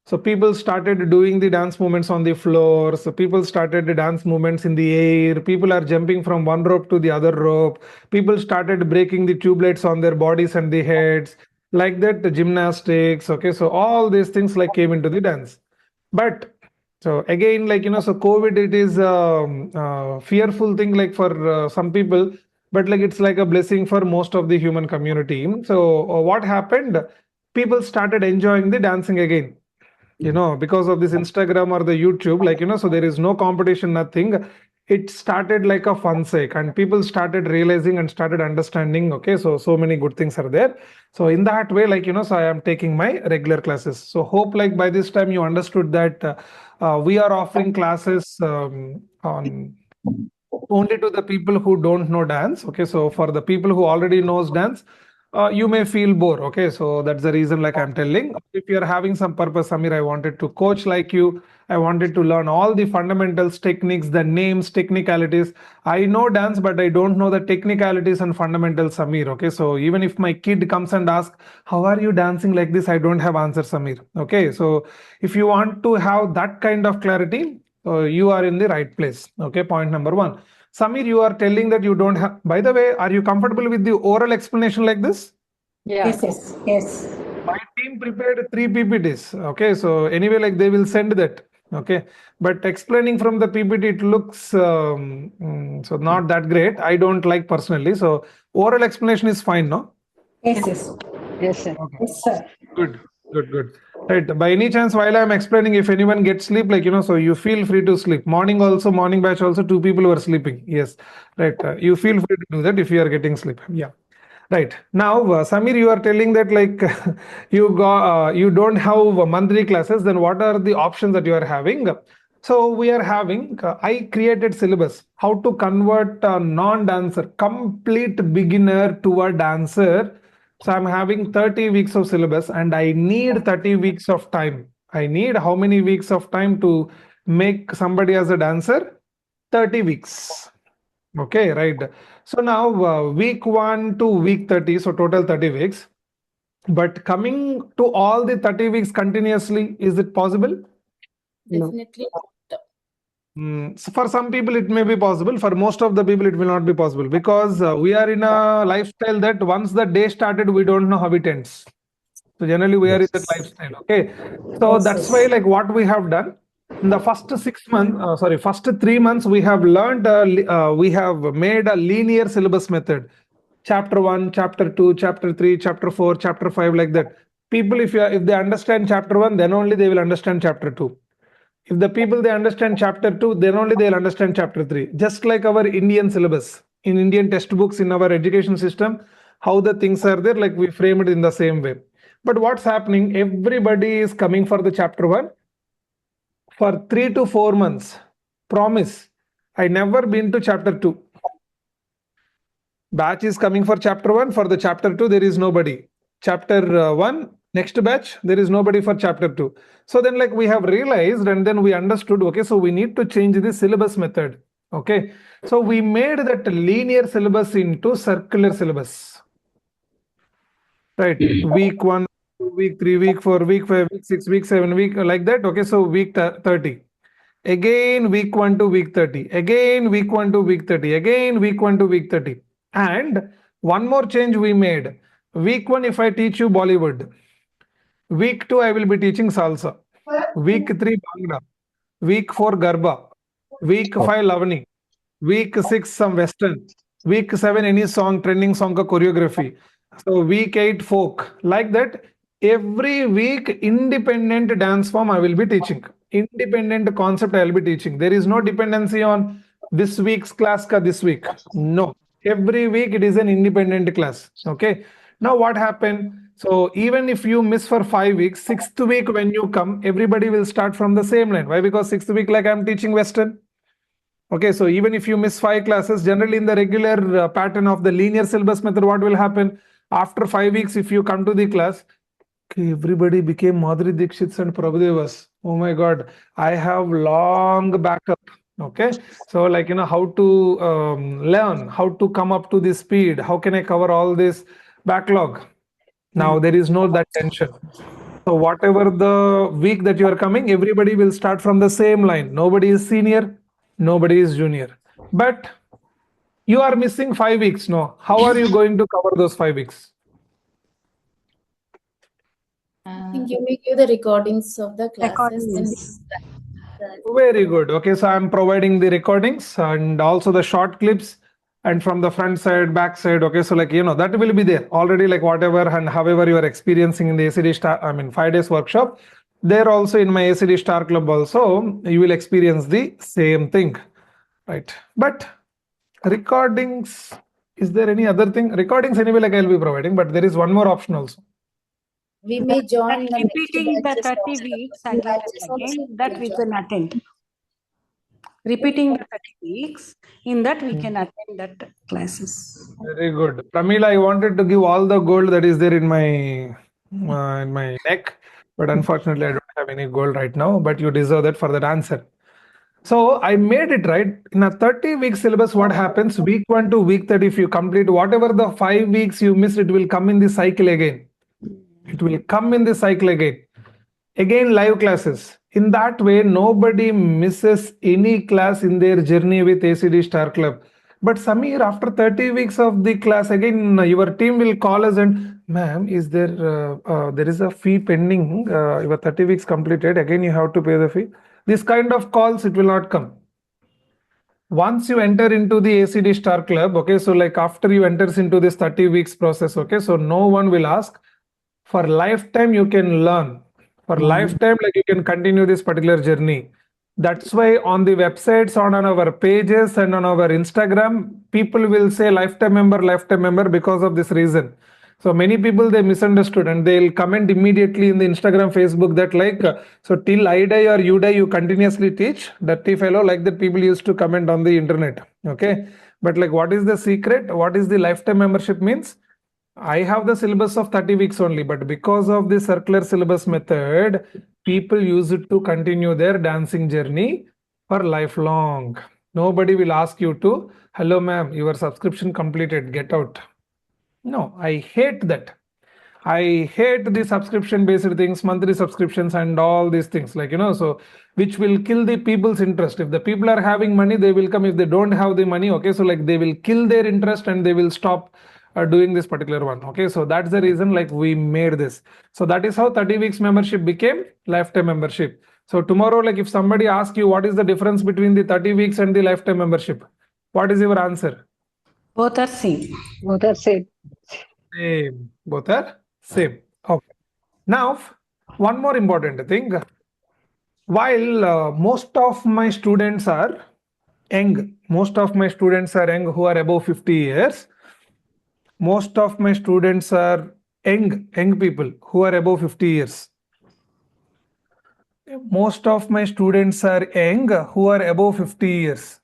So people started doing the dance movements on the floor. So people started the dance movements in the air. People are jumping from one rope to the other rope. People started breaking the tubelets on their bodies and the heads. Like that, the gymnastics. Okay, so all these things came into the dance. But so again, so COVID, it is a fearful thing for some people, but it's like a blessing for most of the human community. So what happened? People started enjoying the dancing again. Because of this Instagram or the YouTube, so there is no competition, nothing. It started like a fun sake, and people started realizing and started understanding, okay, so many good things are there. So in that way, so I am taking my regular classes. So hope by this time you understood that we are offering classes on only to the people who don't know dance. Okay, so for the people who already knows dance, you may feel bored. Okay, so that's the reason I'm telling. If you're having some purpose, Samir, I wanted to coach like you. I wanted to learn all the fundamentals, techniques, the names, technicalities. I know dance, but I don't know the technicalities and fundamentals, Samir. Okay, so even if my kid comes and asks, how are you dancing like this? I don't have answer, Samir. Okay, so if you want to have that kind of clarity, you are in the right place. Okay, point number 1. Samir, you are telling that you don't have. By the way, are you comfortable with the oral explanation like this? Yeah. Yes. My team prepared 3 PPTs. Okay, so anyway, like they will send that. Okay, but explaining from the PPT, it looks so not that great. I don't like personally. So oral explanation is fine, no? Yes. Yes, sir. Okay. Yes, sir. Good. Right. By any chance, while I'm explaining, if anyone gets sleep, like, so you feel free to sleep. Morning batch also, 2 people were sleeping. Yes. Right. You feel free to do that if you are getting sleep. Yeah. Right. Now, Samir, you are telling that like you don't have monthly classes. Then what are the options that you are having? So we are having, I created syllabus, how to convert a non-dancer, complete beginner to a dancer. So I'm having 30 weeks of syllabus and I need 30 weeks of time. I need how many weeks of time to make somebody as a dancer? 30 weeks. Okay, right. So now week 1 to week 30, so total 30 weeks. But coming to all the 30 weeks continuously, is it possible? No. Definitely. So for some people, it may be possible. For most of the people, it will not be possible because we are in a lifestyle that once the day started, we don't know how it ends. So generally, we are in that lifestyle. Okay. So that's why, like, what we have done in the first 3 months, we have learned, we have made a linear syllabus method. Chapter 1, chapter 2, chapter 3, chapter 4, chapter 5, like that. People, if they understand chapter 1, then only they will understand chapter 2. If the people they understand chapter 2, then only they'll understand chapter 3. Just like our Indian syllabus, in Indian textbooks, in our education system, how the things are there, like we frame it in the same way. But what's happening? Everybody is coming for the chapter 1 for 3 to 4 months. Promise, I never been to chapter 2. Batch is coming for chapter 1. For the chapter 2, there is nobody. Chapter 1, next batch, there is nobody for chapter 2. So then, like, we have realized and then we understood, okay, so we need to change the syllabus method. Okay, so we made that linear syllabus into circular syllabus. Right, week 1, week 3, week 4, week 5, week 6, week 7, week like that. Okay, so week 30. Again, week 1 to week 30. Again, week 1 to week 30. Again, week 1 to week 30. And one more change we made. Week 1, if I teach you Bollywood. Week 2, I will be teaching salsa. Week 3, Bhangra. Week 4, Garba. Week 5, Lavani. Week 6, some Western. Week 7, any song, trending song ka choreography. So week 8, folk. Like that, every week, independent dance form I will be teaching. Independent concept I will be teaching. There is no dependency on this week's class ka this week. No. Every week it is an independent class. Okay. Now what happened? So even if you miss for 5 weeks, 6th week when you come, everybody will start from the same line. Why? Because 6th week, like I'm teaching Western. Okay, so even if you miss 5 classes, generally in the regular pattern of the linear syllabus method, what will happen? After 5 weeks, if you come to the class, okay, everybody became Madhuri Dixits and Prabhudevas. Oh my God, I have long backup. Okay, so like, how to learn, how to come up to this speed, how can I cover all this backlog? Now there is no that tension. So whatever the week that you are coming, everybody will start from the same line. Nobody is senior, nobody is junior. But you are missing 5 weeks. No, how are you going to cover those 5 weeks? I think you may give the recordings of the classes. Very good. Okay, so I'm providing the recordings and also the short clips and from the front side, back side. Okay, so like, that will be there already, like whatever and however you are experiencing in the ACD Star, 5 days workshop. There also in my ACD Star Club also, you will experience the same thing, right? But recordings, is there any other thing? Recordings anyway, like I'll be providing, but there is one more option also. We may join the Repeating the 30 weeks again and again, that we can attend. Repeating the 30 weeks, in that we can attend that classes. Very good. Pramila, I wanted to give all the gold that is there in my neck, but unfortunately I don't have any gold right now, but you deserve that for that answer. So I made it right. In a 30-week syllabus, what happens? Week 1 to week 30, if you complete whatever the 5 weeks you missed, it will come in the cycle again. It will come in the cycle again. Again, live classes. In that way, nobody misses any class in their journey with ACD Star Club. But Samir, after 30 weeks of the class, again, your team will call us and, ma'am, is there there is a fee pending? Your 30 weeks completed. Again, you have to pay the fee. This kind of calls, it will not come. Once you enter into the ACD Star Club, okay, so like after you enters into this 30 weeks process, okay, so no one will ask. For lifetime, you can learn. For lifetime, like you can continue this particular journey. That's why on the websites, on our pages and on our Instagram, people will say lifetime member because of this reason. So many people, they misunderstood and they'll comment immediately in the Instagram, Facebook that like, so till I die or you die, you continuously teach. Dirty fellow, like that people used to comment on the internet. Okay. But like, what is the secret? What is the lifetime membership means? I have the syllabus of 30 weeks only, but because of the circular syllabus method, people use it to continue their dancing journey for lifelong. Nobody will ask you to, hello ma'am, your subscription completed, get out. No, I hate that. I hate the subscription based things, monthly subscriptions and all these things, like, you know, so which will kill the people's interest. If the people are having money, they will come. If they don't have the money, okay, so like they will kill their interest and they will stop doing this particular one. Okay, so that's the reason like we made this. So that is how 30 weeks membership became lifetime membership. So tomorrow, like if somebody asks you what is the difference between the 30 weeks and the lifetime membership, what is your answer? Both are same. Both are same. Same. Both are same. Okay. Now, one more important thing. While most of my students are young, who are above 50 years, most of my students are young people who are above 50 years. Most of my students are young who are above 50 years.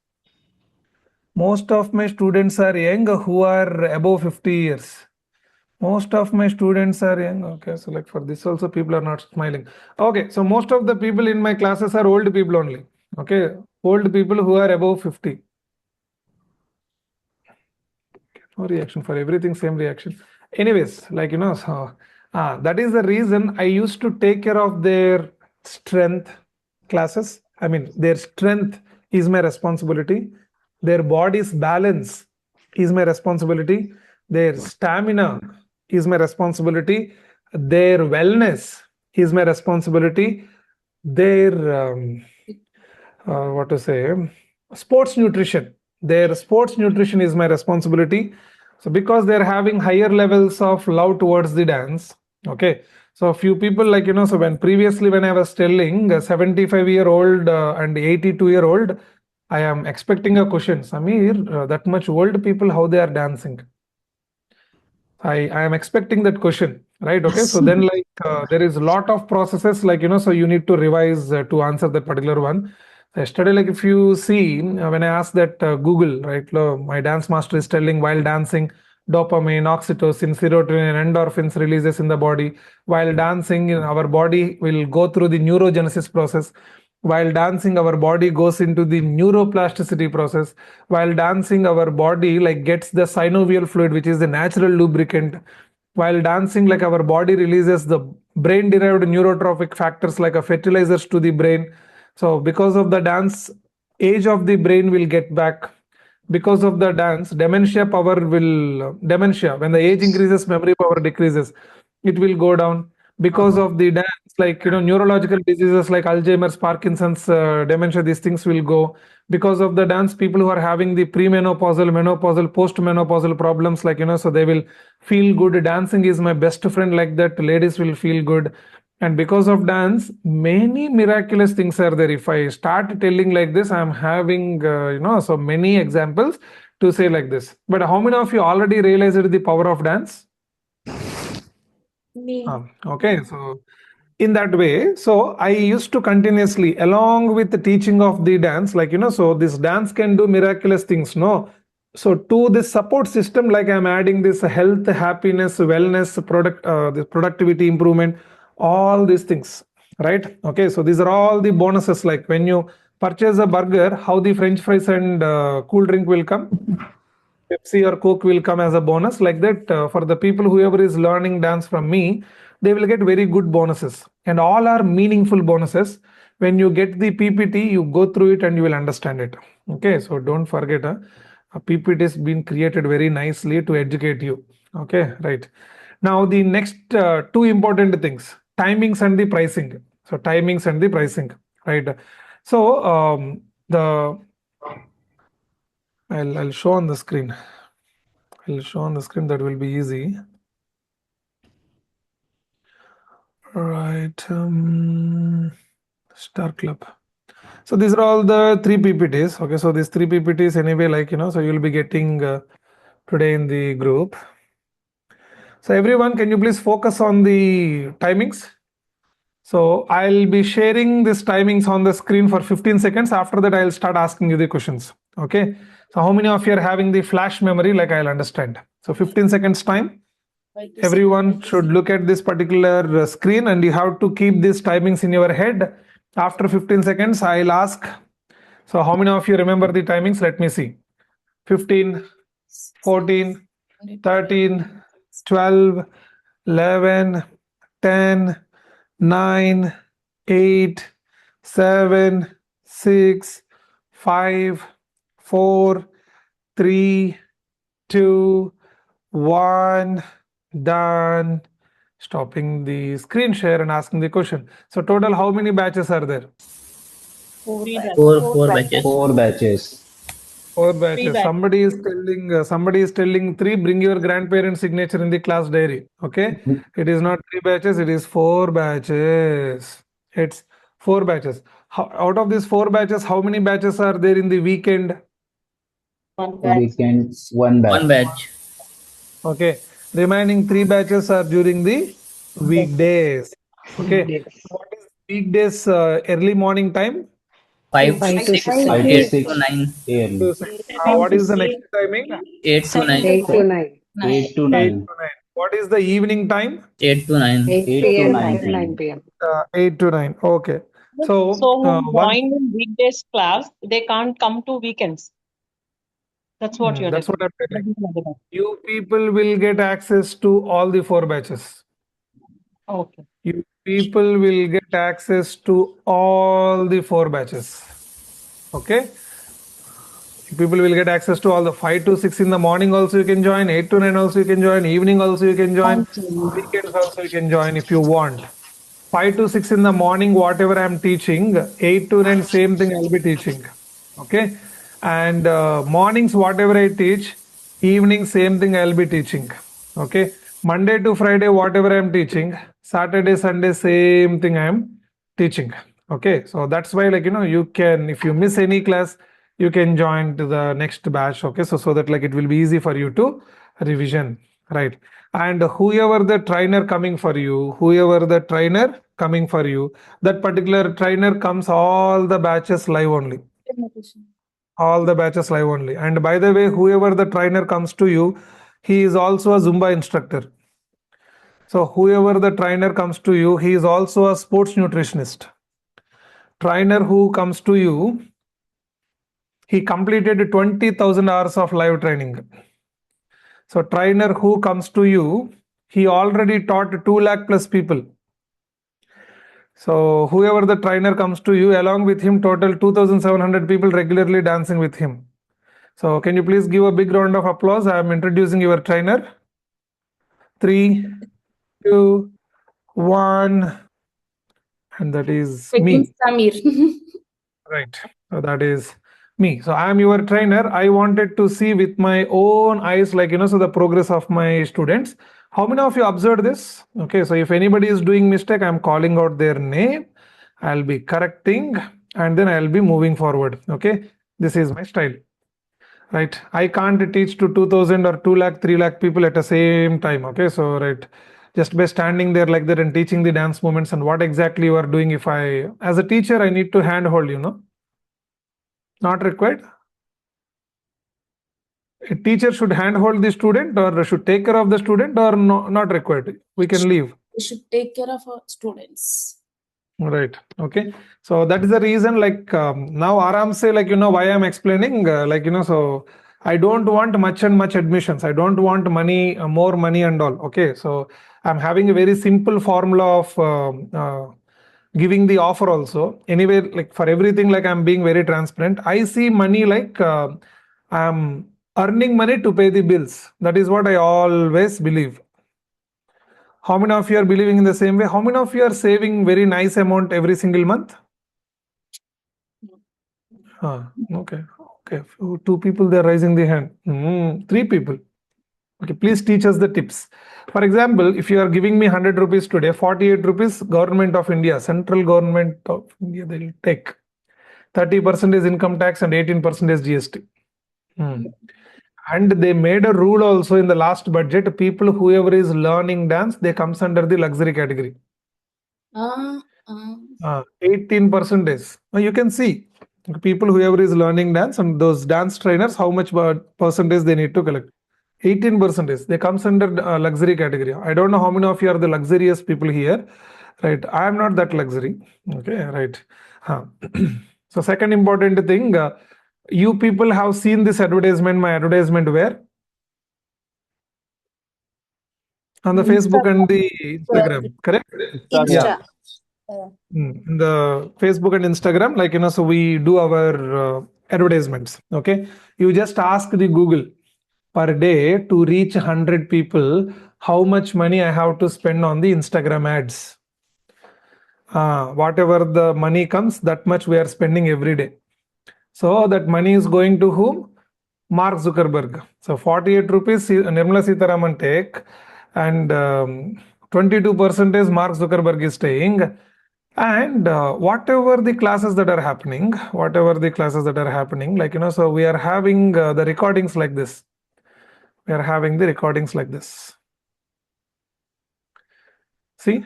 Most of my students are young who are above 50 years. Most of my students are young. Okay, so like for this also people are not smiling. Okay, so most of the people in my classes are old people only. Okay, old people who are above 50. No reaction for everything, same reaction. Anyways, like, you know, so that is the reason I used to take care of their strength classes. I mean, their strength is my responsibility. Their body's balance is my responsibility. Their stamina is my responsibility. Their wellness is my responsibility. Their, sports nutrition. Their sports nutrition is my responsibility. So because they're having higher levels of love towards the dance, okay. So a few people, like, you know, so when I was telling a 75-year-old and 82-year-old, I am expecting a question, Samir, that much old people, how they are dancing? I am expecting that question, right? Okay. So then like there is a lot of processes, like, you know, so you need to revise to answer that particular one. Yesterday, like if you see, when I asked that Google, right, my dance master is telling while dancing, dopamine, oxytocin, serotonin, and endorphins releases in the body. While dancing, our body will go through the neurogenesis process. While dancing, our body goes into the neuroplasticity process. While dancing, our body like gets the synovial fluid, which is the natural lubricant. While dancing, like our body releases the brain-derived neurotrophic factors like a fertilizers to the brain. So because of the dance, age of the brain will get back. Because of the dance, dementia, when the age increases, memory power decreases. It will go down. Because of the dance, like, you know, neurological diseases like Alzheimer's, Parkinson's, dementia, these things will go. Because of the dance, people who are having the premenopausal, menopausal, postmenopausal problems, like, you know, so they will feel good. Dancing is my best friend, like that. Ladies will feel good. And because of dance, many miraculous things are there. If I start telling like this, I'm having, so many examples to say like this. But how many of you already realized the power of dance? Me. Okay, so in that way, so I used to continuously, along with the teaching of the dance, like, you know, so this dance can do miraculous things, no? So to this support system, like I'm adding this health, happiness, wellness, the productivity improvement, all these things, right? Okay, so these are all the bonuses. Like when you purchase a burger, how the French fries and cool drink will come, Pepsi or Coke will come as a bonus. Like that, for the people whoever is learning dance from me, they will get very good bonuses, and all are meaningful bonuses. when you get the PPT, you go through it and you will understand it. Okay, so don't forget, a PPT has been created very nicely to educate you. Okay, right. Now the next two important things, timings and the pricing. So timings and the pricing, right? So I'll show on the screen. I'll show on the screen, that will be easy. Right, Star Club. So these are all the 3 PPTs. Okay, so these 3 PPTs anyway, like, so you'll be getting today in the group. So everyone, can you please focus on the timings? So I'll be sharing these timings on the screen for 15 seconds. After that, I'll start asking you the questions. Okay. So how many of you are having the flash memory? Like, I'll understand. So 15 seconds time. Everyone should look at this particular screen, and you have to keep these timings in your head. After 15 seconds, I'll ask. So how many of you remember the timings? Let me see. 15, 14, 13, 12, 11, 10, 9, 8, 7, 6, 5, 4, 3, 2, 1. Done. Stopping the screen share and asking the question. So total, how many batches are there? 4 batches. 4 batches. 4 batches. Somebody is telling 3. Bring your grandparents' signature in the class diary. Okay. It is not 3 batches. It is 4 batches. It's 4 batches. Out of these 4 batches, how many batches are there in the weekend? 1 batch. Weekend, 1 batch. 1 batch. Okay. Remaining 3 batches are during the weekdays. Okay. What is weekdays early morning time? 5 to 5 to 6, 6. 5 8 to to 9, 6 What is the next timing? 8 to 9, 8 to 9. 8 to 8 9. to 9. What is the evening time? 8 to 9. 8 8 p.m. to 9 to 9 p.m. 8 to 9. Okay. So, who one, join in weekdays class, they can't come to weekends. That's what you're that's what I'm telling. telling. You people will get access to all the 4 batches. Okay. You people will get access to all the 4 batches. Okay. People will get access to all the 5 to 6 in the morning also you can join, 8 to 9 also you can join, evening also you can join, weekends also you can join if you want. 5 to 6 in the morning, whatever I'm teaching, 8 to 9, same thing I'll be teaching. Okay. And mornings, whatever I teach, evening, same thing I'll be teaching. Okay. Monday to Friday, whatever I'm teaching, Saturday, Sunday, same thing I'm teaching. Okay. So that's why, like, you can, if you miss any class, you can join to the next batch. Okay. So that, like, it will be easy for you to revision. Right. And whoever the trainer coming for you, that particular trainer comes all the batches live only. All the batches live only. And by the way, whoever the trainer comes to you, he is also a Zumba instructor. So whoever the trainer comes to you, he is also a sports nutritionist. Trainer who comes to you, he completed 20,000 hours of live training. So trainer who comes to you, he already taught 2 lakh plus people. So whoever the trainer comes to you, along with him, total 2,700 people regularly dancing with him. So can you please give a big round of applause? I am introducing your trainer. 3, 2, 1. And that is me. Right. So that is me. So I am your trainer. I wanted to see with my own eyes, like, so the progress of my students. How many of you observed this? Okay. So if anybody is doing mistake, I'm calling out their name. I'll be correcting and then I'll be moving forward. Okay. This is my style. Right. I can't teach to 2,000 or 2 lakh, 3 lakh people at the same time. Okay. So, right. Just by standing there like that and teaching the dance movements and what exactly you are doing. If I, as a teacher, I need to handhold, Not required. A teacher should handhold the student or should take care of the student, or no, not required. We can leave. We should take care of our students. Right. Okay. So that is the reason, like, now Aram say, like, why I'm explaining, so I don't want much admissions. I don't want money, more money and all. Okay. So I'm having a very simple formula of giving the offer also. Anyway, like for everything, like I'm being very transparent. I see money like I'm earning money to pay the bills. That is what I always believe. How many of you are believing in the same way? How many of you are saving very nice amount every single month? Okay. Two people, they're raising the hand. Three people. Okay, please teach us the tips. For example, if you are giving me 100 rupees today, 48 rupees government of India, central government of India, they will take. 30% is income tax and 18% is GST. And they made a rule also in the last budget, people whoever is learning dance, they comes under the luxury category. 18% is. You can see people whoever is learning dance and those dance trainers, how much percentage they need to collect. 18% is. They comes under luxury category. I don't know how many of you are the luxurious people here, right? I am not that luxury. Okay, right. So second important thing, you people have seen this advertisement, my advertisement where? On the Facebook and the Instagram, correct? Insta. In the Facebook and Instagram, like, so we do our advertisements. Okay, you just ask the Google per day to reach 100 people, how much money I have to spend on the Instagram ads. Whatever the money comes, that much we are spending every day. So that money is going to whom? Mark Zuckerberg. So 48 rupees Nirmala Sitharaman take, and 22% is Mark Zuckerberg is staying. And whatever the classes that are happening, like, so we are having the recordings like this. See,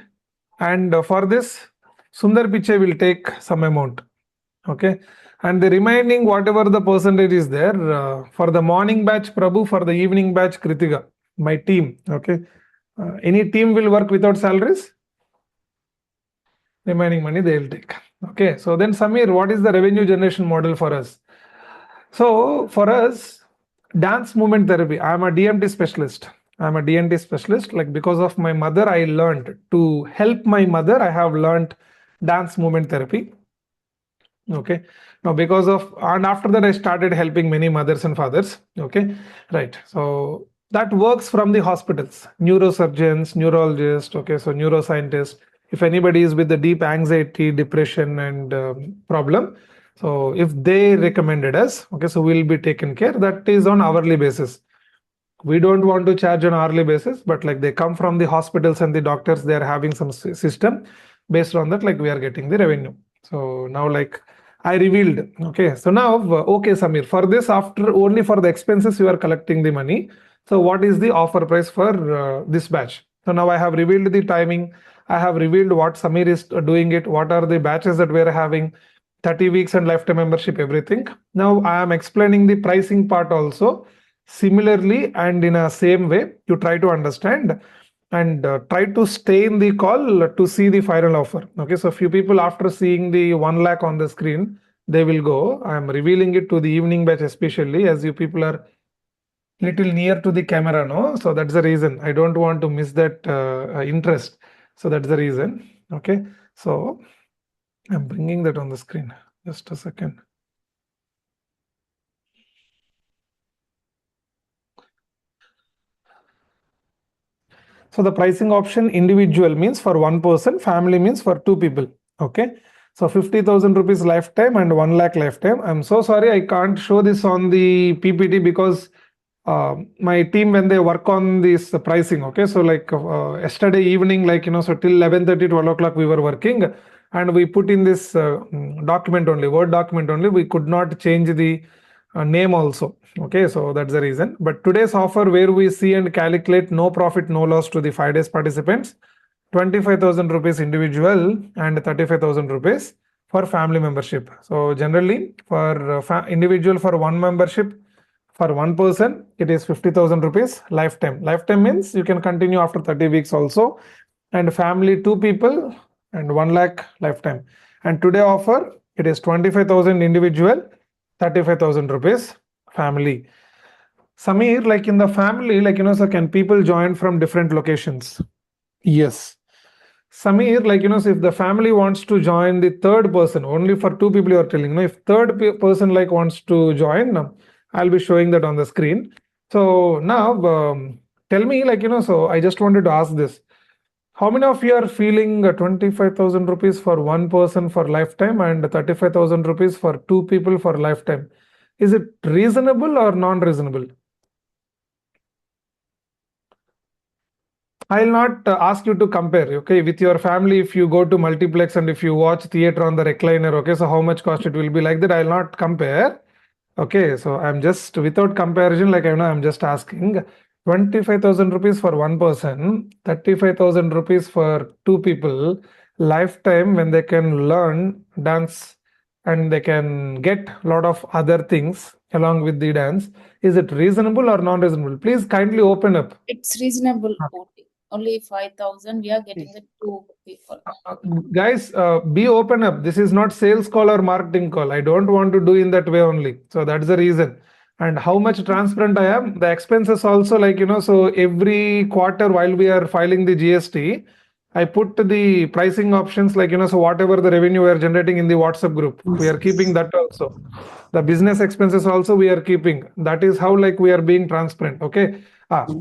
and for this, Sundar Pichai will take some amount. Okay, and the remaining whatever the percentage is there, for the morning batch Prabhu, for the evening batch Kritika, my team. Okay, any team will work without salaries. Remaining money they will take. Okay, so then Samir, what is the revenue generation model for us? So for us, dance movement therapy, I am a DMT specialist. Like because of my mother, I learned to help my mother. I have learned dance movement therapy. Okay, now because of, and after that I started helping many mothers and fathers. Okay, right. So that works from the hospitals, neurosurgeons, neurologists. Okay, so neuroscientists. If anybody is with the deep anxiety, depression and problem, so if they recommended us, okay, so we'll be taken care. That is on hourly basis. We don't want to charge on hourly basis, but like they come from the hospitals and the doctors, they are having some system. Based on that, like we are getting the revenue. So now like I revealed. Okay, so now, okay, Samir, for this, after only for the expenses, you are collecting the money. So what is the offer price for this batch? So now I have revealed the timing. I have revealed what Samir is doing it. What are the batches that we are having, 30 weeks and lifetime membership, everything. Now I am explaining the pricing part also. Similarly, and in a same way, you try to understand and try to stay in the call to see the final offer. Okay, so few people after seeing the 1 lakh on the screen, they will go. I am revealing it to the evening batch, especially as you people are little near to the camera, no? So that's the reason. I don't want to miss that interest. So that's the reason. Okay, so I'm bringing that on the screen. Just a second. So the pricing option, individual means for one person, family means for two people. Okay, so 50,000 rupees lifetime and 1 lakh lifetime. I'm so sorry I can't show this on the PPT because my team, when they work on this pricing, okay, so like yesterday evening, like, so till 11:30, 12 o'clock we were working, and we put in this document only, Word document only. We could not change the name also. Okay, so that's the reason. But today's offer, where we see and calculate no profit, no loss to the 5 days participants, 25,000 rupees individual and 35,000 rupees for family membership. So generally for individual, for one membership, for one person, it is 50,000 rupees lifetime. Lifetime means you can continue after 30 weeks also. And family, two people and 1 lakh lifetime. And today offer, it is 25,000 individual, 35,000 rupees family. Samir, like in the family, like, so can people join from different locations? Yes. Samir, like, so if the family wants to join the third person, only for 2 people you are telling, if third person like wants to join, I'll be showing that on the screen. So now, tell me, like, so I just wanted to ask this. How many of you are feeling 25,000 rupees for one person for lifetime and 35,000 rupees for 2 people for lifetime? Is it reasonable or non-reasonable? I'll not ask you to compare, okay, with your family. If you go to multiplex and if you watch theater on the recliner, okay, so how much cost it will be, like that, I'll not compare. Okay, so I'm just, without comparison, like, I'm just asking 25,000 rupees for one person, 35,000 rupees for 2 people, lifetime, when they can learn dance and they can get a lot of other things along with the dance. Is it reasonable or non-reasonable? Please kindly open up. It's reasonable only 5,000. We are getting the 2 people. Guys, be open up. This is not sales call or marketing call. I don't want to do in that way only. So that's the reason. And how much transparent I am, the expenses also, like, so every quarter while we are filing the GST, I put the pricing options, like, so whatever the revenue we are generating in the WhatsApp group, we are keeping that also. The business expenses also we are keeping. That is how, like, we are being transparent. Okay.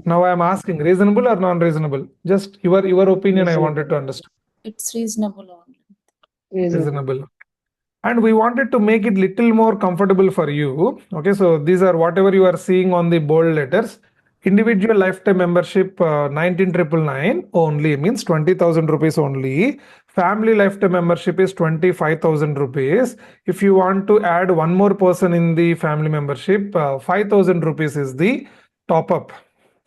Now I am asking, reasonable or non-reasonable? Just your opinion, I wanted to understand. It's reasonable only. Reasonable. And we wanted to make it little more comfortable for you. Okay, so these are whatever you are seeing on the bold letters. Individual lifetime membership 19,999 only, means 20,000 rupees only. Family lifetime membership is 25,000 rupees. If you want to add one more person in the family membership, 5,000 rupees is the top up.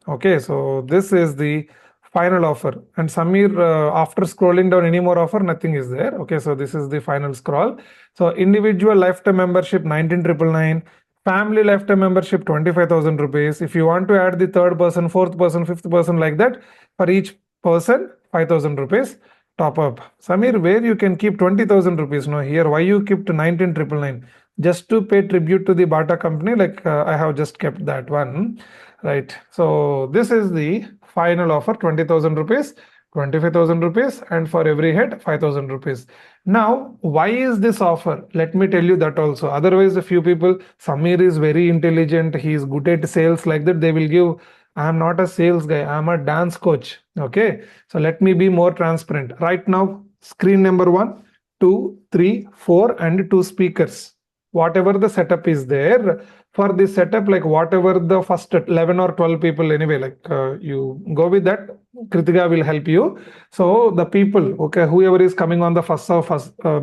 Okay, so this is the final offer. And Samir, after scrolling down any more offer, nothing is there. Okay, so this is the final scroll. So individual lifetime membership 19,999, family lifetime membership 25,000 rupees. If you want to add the third person, fourth person, fifth person, like that, for each person 5,000 rupees top up. Samir, where you can keep 20,000 rupees? No, here why you kept 19,999? Just to pay tribute to the Bata company, like I have just kept that one, right? So this is the final offer, 20,000 rupees, 25,000 rupees, and for every head 5,000 rupees. Now, why is this offer? Let me tell you that also. Otherwise, a few people, Samir is very intelligent, he is good at sales, like that, they will give, I am not a sales guy, I am a dance coach. Okay, so let me be more transparent. Right now, screen number 1, 2, 3, 4, and 2 speakers. Whatever the setup is there, for this setup, like whatever the first 11 or 12 people, anyway, like you go with that, Kritika will help you. So the people, okay, whoever is coming on the first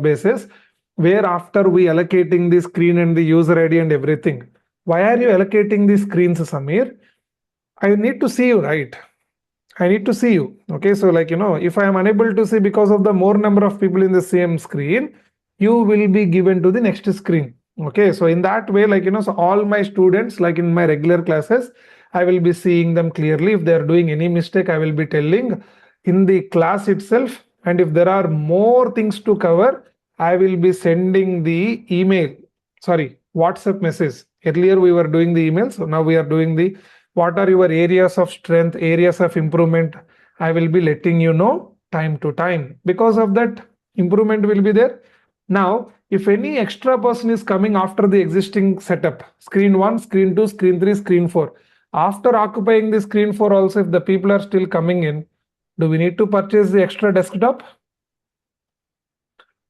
basis, where after we allocating the screen and the user ID and everything. Why are you allocating the screens, Samir? I need to see you, right? I need to see you. Okay, so like, if I am unable to see because of the more number of people in the same screen, you will be given to the next screen. Okay, so in that way, like, so all my students, like in my regular classes, I will be seeing them clearly. If they are doing any mistake, I will be telling in the class itself. And if there are more things to cover, I will be sending the WhatsApp message. Earlier we were doing the emails, so now we are doing the what are your areas of strength, areas of improvement. I will be letting you know time to time. Because of that, improvement will be there. Now, if any extra person is coming after the existing setup, screen 1, screen 2, screen 3, screen 4, after occupying the screen 4 also, if the people are still coming in, do we need to purchase the extra desktop?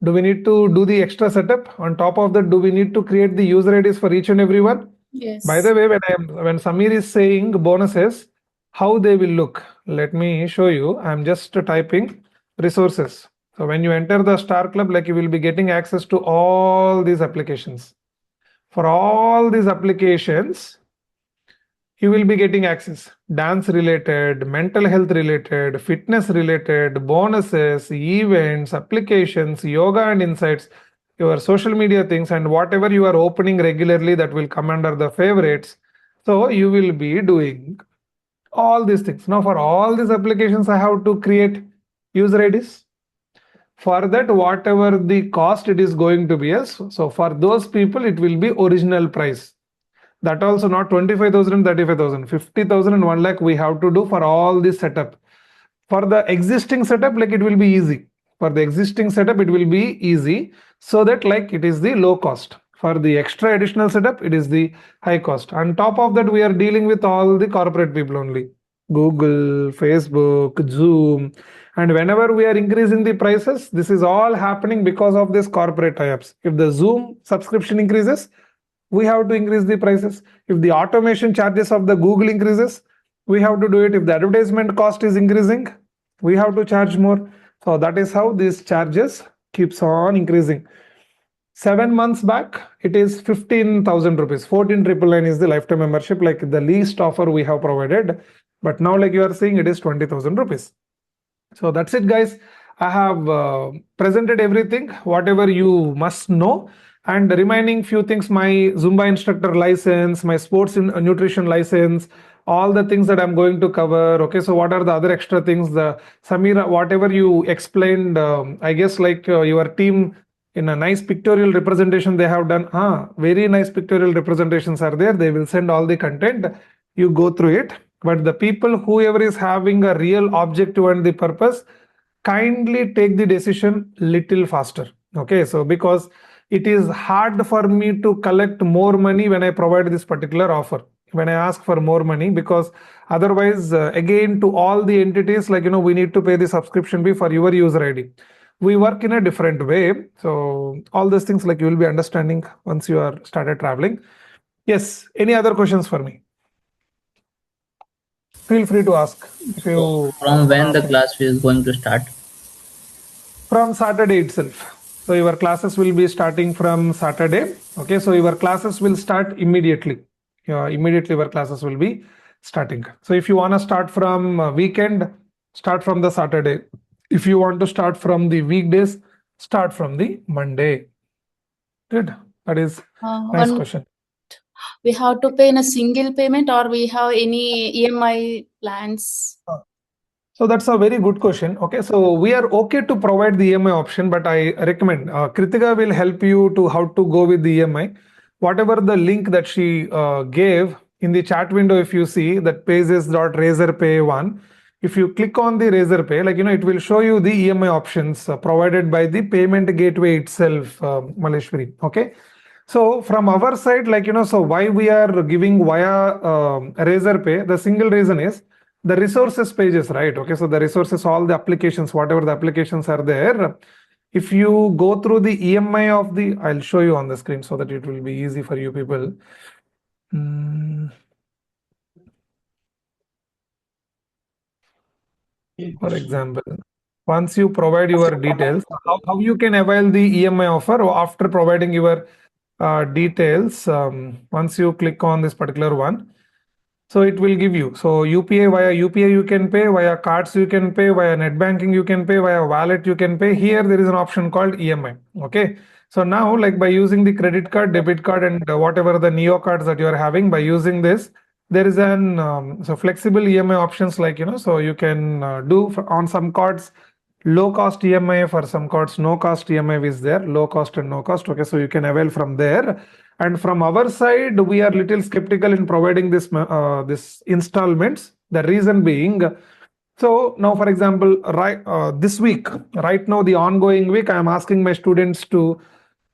Do we need to do the extra setup? On top of that, do we need to create the user IDs for each and everyone? Yes. By the way, when Samir is saying bonuses, how they will look, let me show you. I'm just typing resources. So when you enter the Star Club, like you will be getting access to all these applications. For all these applications, you will be getting access. Dance related, mental health related, fitness related, bonuses, events, applications, yoga and insights, your social media things, and whatever you are opening regularly that will come under the favorites. So you will be doing all these things. Now for all these applications, I have to create user IDs. For that, whatever the cost it is going to be, yes. So for those people, it will be original price. That also not 25,000 and 35,000, 50,000 and 1 lakh we have to do for all this setup. For the existing setup, like it will be easy. For the existing setup, it will be easy, so that like it is the low cost. For the extra additional setup, it is the high cost. On top of that, we are dealing with all the corporate people only. Google, Facebook, Zoom. And whenever we are increasing the prices, this is all happening because of this corporate tie-ups. If the Zoom subscription increases, we have to increase the prices. If the automation charges of the Google increases, we have to do it. If the advertisement cost is increasing, we have to charge more. So that is how these charges keeps on increasing. 7 months back, it is 15,000 rupees. 14,999 is the lifetime membership, like the least offer we have provided. But now, like you are saying, it is 20,000 rupees. So that's it, guys. I have presented everything, whatever you must know. And remaining few things, my Zumba instructor license, my sports nutrition license, all the things that I'm going to cover. Okay, so what are the other extra things? The Samira, whatever you explained, I guess like your team in a nice pictorial representation they have done. Very nice pictorial representations are there. They will send all the content. You go through it. But the people, whoever is having a real objective and the purpose, kindly take the decision little faster. Okay, so because it is hard for me to collect more money when I provide this particular offer, when I ask for more money, because otherwise, again, to all the entities, like, we need to pay the subscription fee for your user ID. We work in a different way. So all these things, like, you will be understanding once you are started traveling. Yes, any other questions for me? Feel free to ask. If you, from when the class is going to start? From Saturday itself. So your classes will be starting from Saturday. Okay, so your classes will start immediately. Immediately your classes will be starting. So if you want to start from weekend, start from the Saturday. If you want to start from the weekdays, start from the Monday. Good. That is nice question. We have to pay in a single payment, or we have any EMI plans? So that's a very good question. Okay, so we are okay to provide the EMI option, but I recommend Kritika will help you to how to go with the EMI. Whatever the link that she gave in the chat window, if you see that pages.razorpay1, if you click on the Razorpay, like, it will show you the EMI options provided by the payment gateway itself, Maleshwari. Okay. So from our side, like, so why we are giving via Razorpay, the single reason is the resources pages, right? Okay, so the resources, all the applications, whatever the applications are there, if you go through the EMI of the, I'll show you on the screen so that it will be easy for you people. For example, once you provide your details, how you can avail the EMI offer after providing your details. Once you click on this particular one, so it will give you, so UPI, via UPI you can pay, via cards you can pay, via net banking you can pay, via wallet you can pay. Here there is an option called EMI. Okay, so now, like, by using the credit card, debit card, and whatever the Neo cards that you are having, by using this, there is an so flexible EMI options, like, so you can do on some cards low cost EMI, for some cards no cost EMI is there, low cost and no cost. Okay, so you can avail from there. And from our side, we are little skeptical in providing this installments. The reason being, so now, for example, this week, right now, the ongoing week, I am asking my students to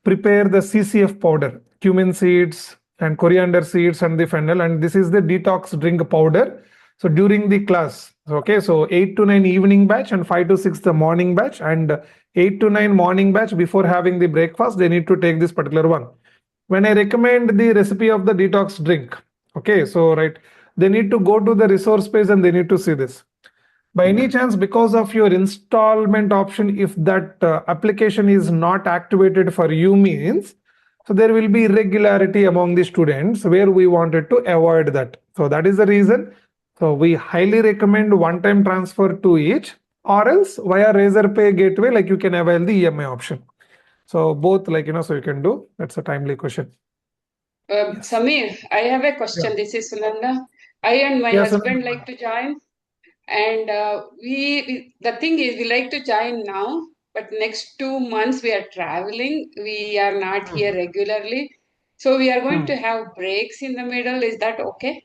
prepare the CCF powder, cumin seeds and coriander seeds and the fennel, and this is the detox drink powder. So during the class, okay, so 8 to 9 evening batch and 5 to 6 the morning batch, and 8 to 9 morning batch before having the breakfast, they need to take this particular one. When I recommend the recipe of the detox drink, okay, so right, they need to go to the resource page and they need to see this. By any chance, because of your installment option, if that application is not activated for you, means, so there will be irregularity among the students, where we wanted to avoid that. So that is the reason. So we highly recommend one-time transfer to each, or else via Razorpay gateway, like, you can avail the EMI option. So both, like, so you can do. That's a timely question. Samir, I have a question. Yeah. This is Sunanda. I and my Yeah, husband Sunanda. like to join, and the thing is, we like to join now, but next 2 months we are traveling. We are not here regularly, so we are going to have breaks in the middle. Is that okay?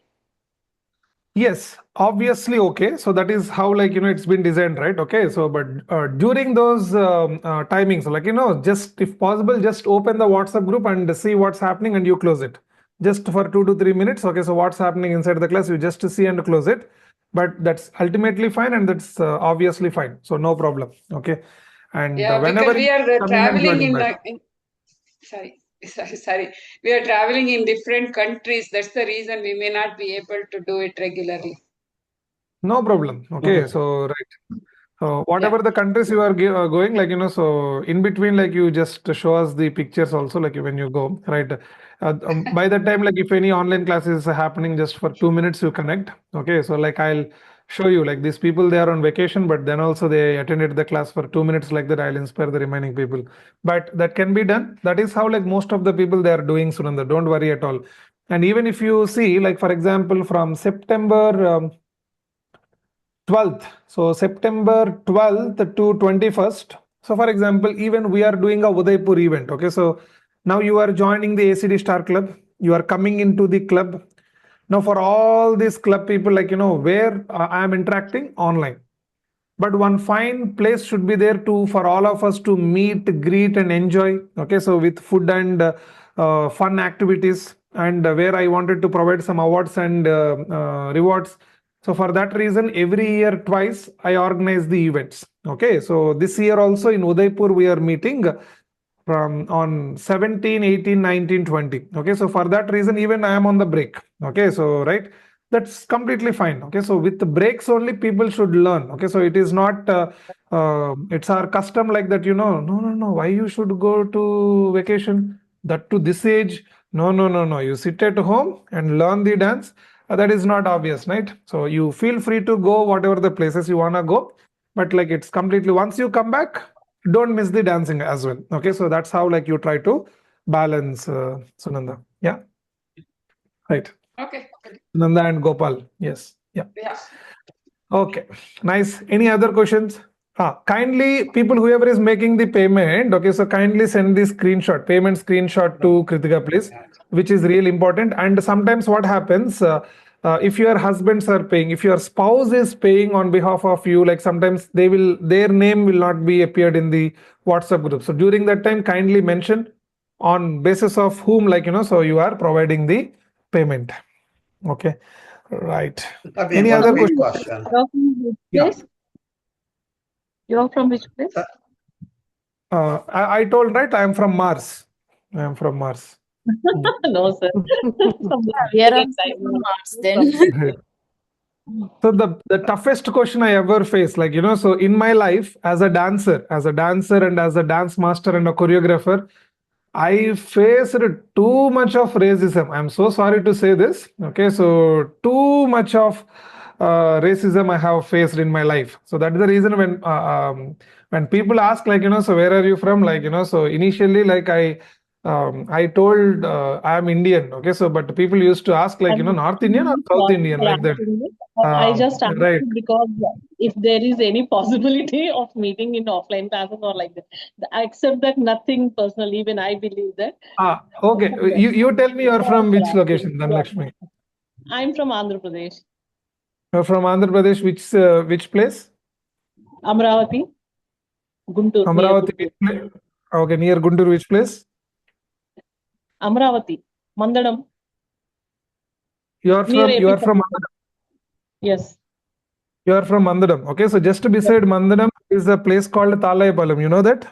Yes, obviously, okay. So that is how, like, it's been designed, right? Okay. So, but during those timings, like, just if possible, just open the WhatsApp group and see what's happening and you close it just for 2 to 3 minutes. Okay. So what's happening inside the class, you just see and close it. But that's ultimately fine and that's obviously fine. So no problem. Okay. And Yeah, whenever because we are coming and traveling joining in, back. sorry, we are traveling in different countries. That's the reason we may not be able to do it regularly. No problem. Okay. So, right. So whatever the countries you are going, like, so in between, like, you just show us the pictures also, like when you go, right? By that time, like if any online classes are happening, just for 2 minutes you connect. Okay. So like I'll show you, like these people, they are on vacation, but then also they attended the class for 2 minutes, like that I'll inspire the remaining people. But that can be done. That is how, like, most of the people they are doing, Sunanda. Don't worry at all. And even if you see, like, for example, from September 12th. So September 12th to 21st. So for example, even we are doing a Udaipur event. Okay. So now you are joining the ACD Star Club. You are coming into the club. Now for all these club people, like, where I am interacting online. But one fine place should be there to for all of us to meet, greet, and enjoy. Okay. So with food and fun activities, and where I wanted to provide some awards and rewards. So for that reason, every year twice I organize the events. Okay. So this year also in Udaipur we are meeting from on 17, 18, 19, 20. Okay. So for that reason, even I am on the break. Okay. So right. That's completely fine. Okay. So with the breaks only people should learn. Okay. So it is not, it's our custom like that, no. Why you should go to vacation? That to this age? No. You sit at home and learn the dance. That is not obvious, right? So you feel free to go whatever the places you want to go, but like it's completely, once you come back, don't miss the dancing as well. Okay. So that's how, like, you try to balance, Sunanda. Yeah. Right. Okay. Nanda and Gopal. Yes. Yeah. Yeah. Okay. Nice. Any other questions? Kindly, people, whoever is making the payment, okay, so kindly send the screenshot, payment screenshot to Kritika, please, which is really important. And sometimes what happens, if your husbands are paying, if your spouse is paying on behalf of you, like sometimes their name will not be appeared in the WhatsApp group. So during that time, kindly mention on basis of whom, like, so you are providing the payment. Okay. Right. Any other question? Yeah. You're from which place? I told, right? I am from Mars. No, sir. We are on Mars then. So the toughest question I ever faced, like, so in my life as a dancer and as a dance master and a choreographer, I faced too much of racism. I'm so sorry to say this. Okay. So too much of racism I have faced in my life. So that's the reason when people ask, like, so where are you from? Like, so initially, like I told I'm Indian. Okay. So, but people used to ask, like, North Indian or South Indian, like that. I just asked right. because if there is any possibility of meeting in offline classes or like that, except that nothing personal, even I believe that. Okay. You tell me you're from which location, Dhanlakshmi? I'm from Andhra Pradesh. You're from Andhra Pradesh, which place? Amravati. Guntur. Amravati. Okay, near Guntur, which place? Amravati. Mandadam. You are from Mandadam. Yes. You are from Mandadam. Okay, so just beside Mandadam is a place called Talayapalam. You know that?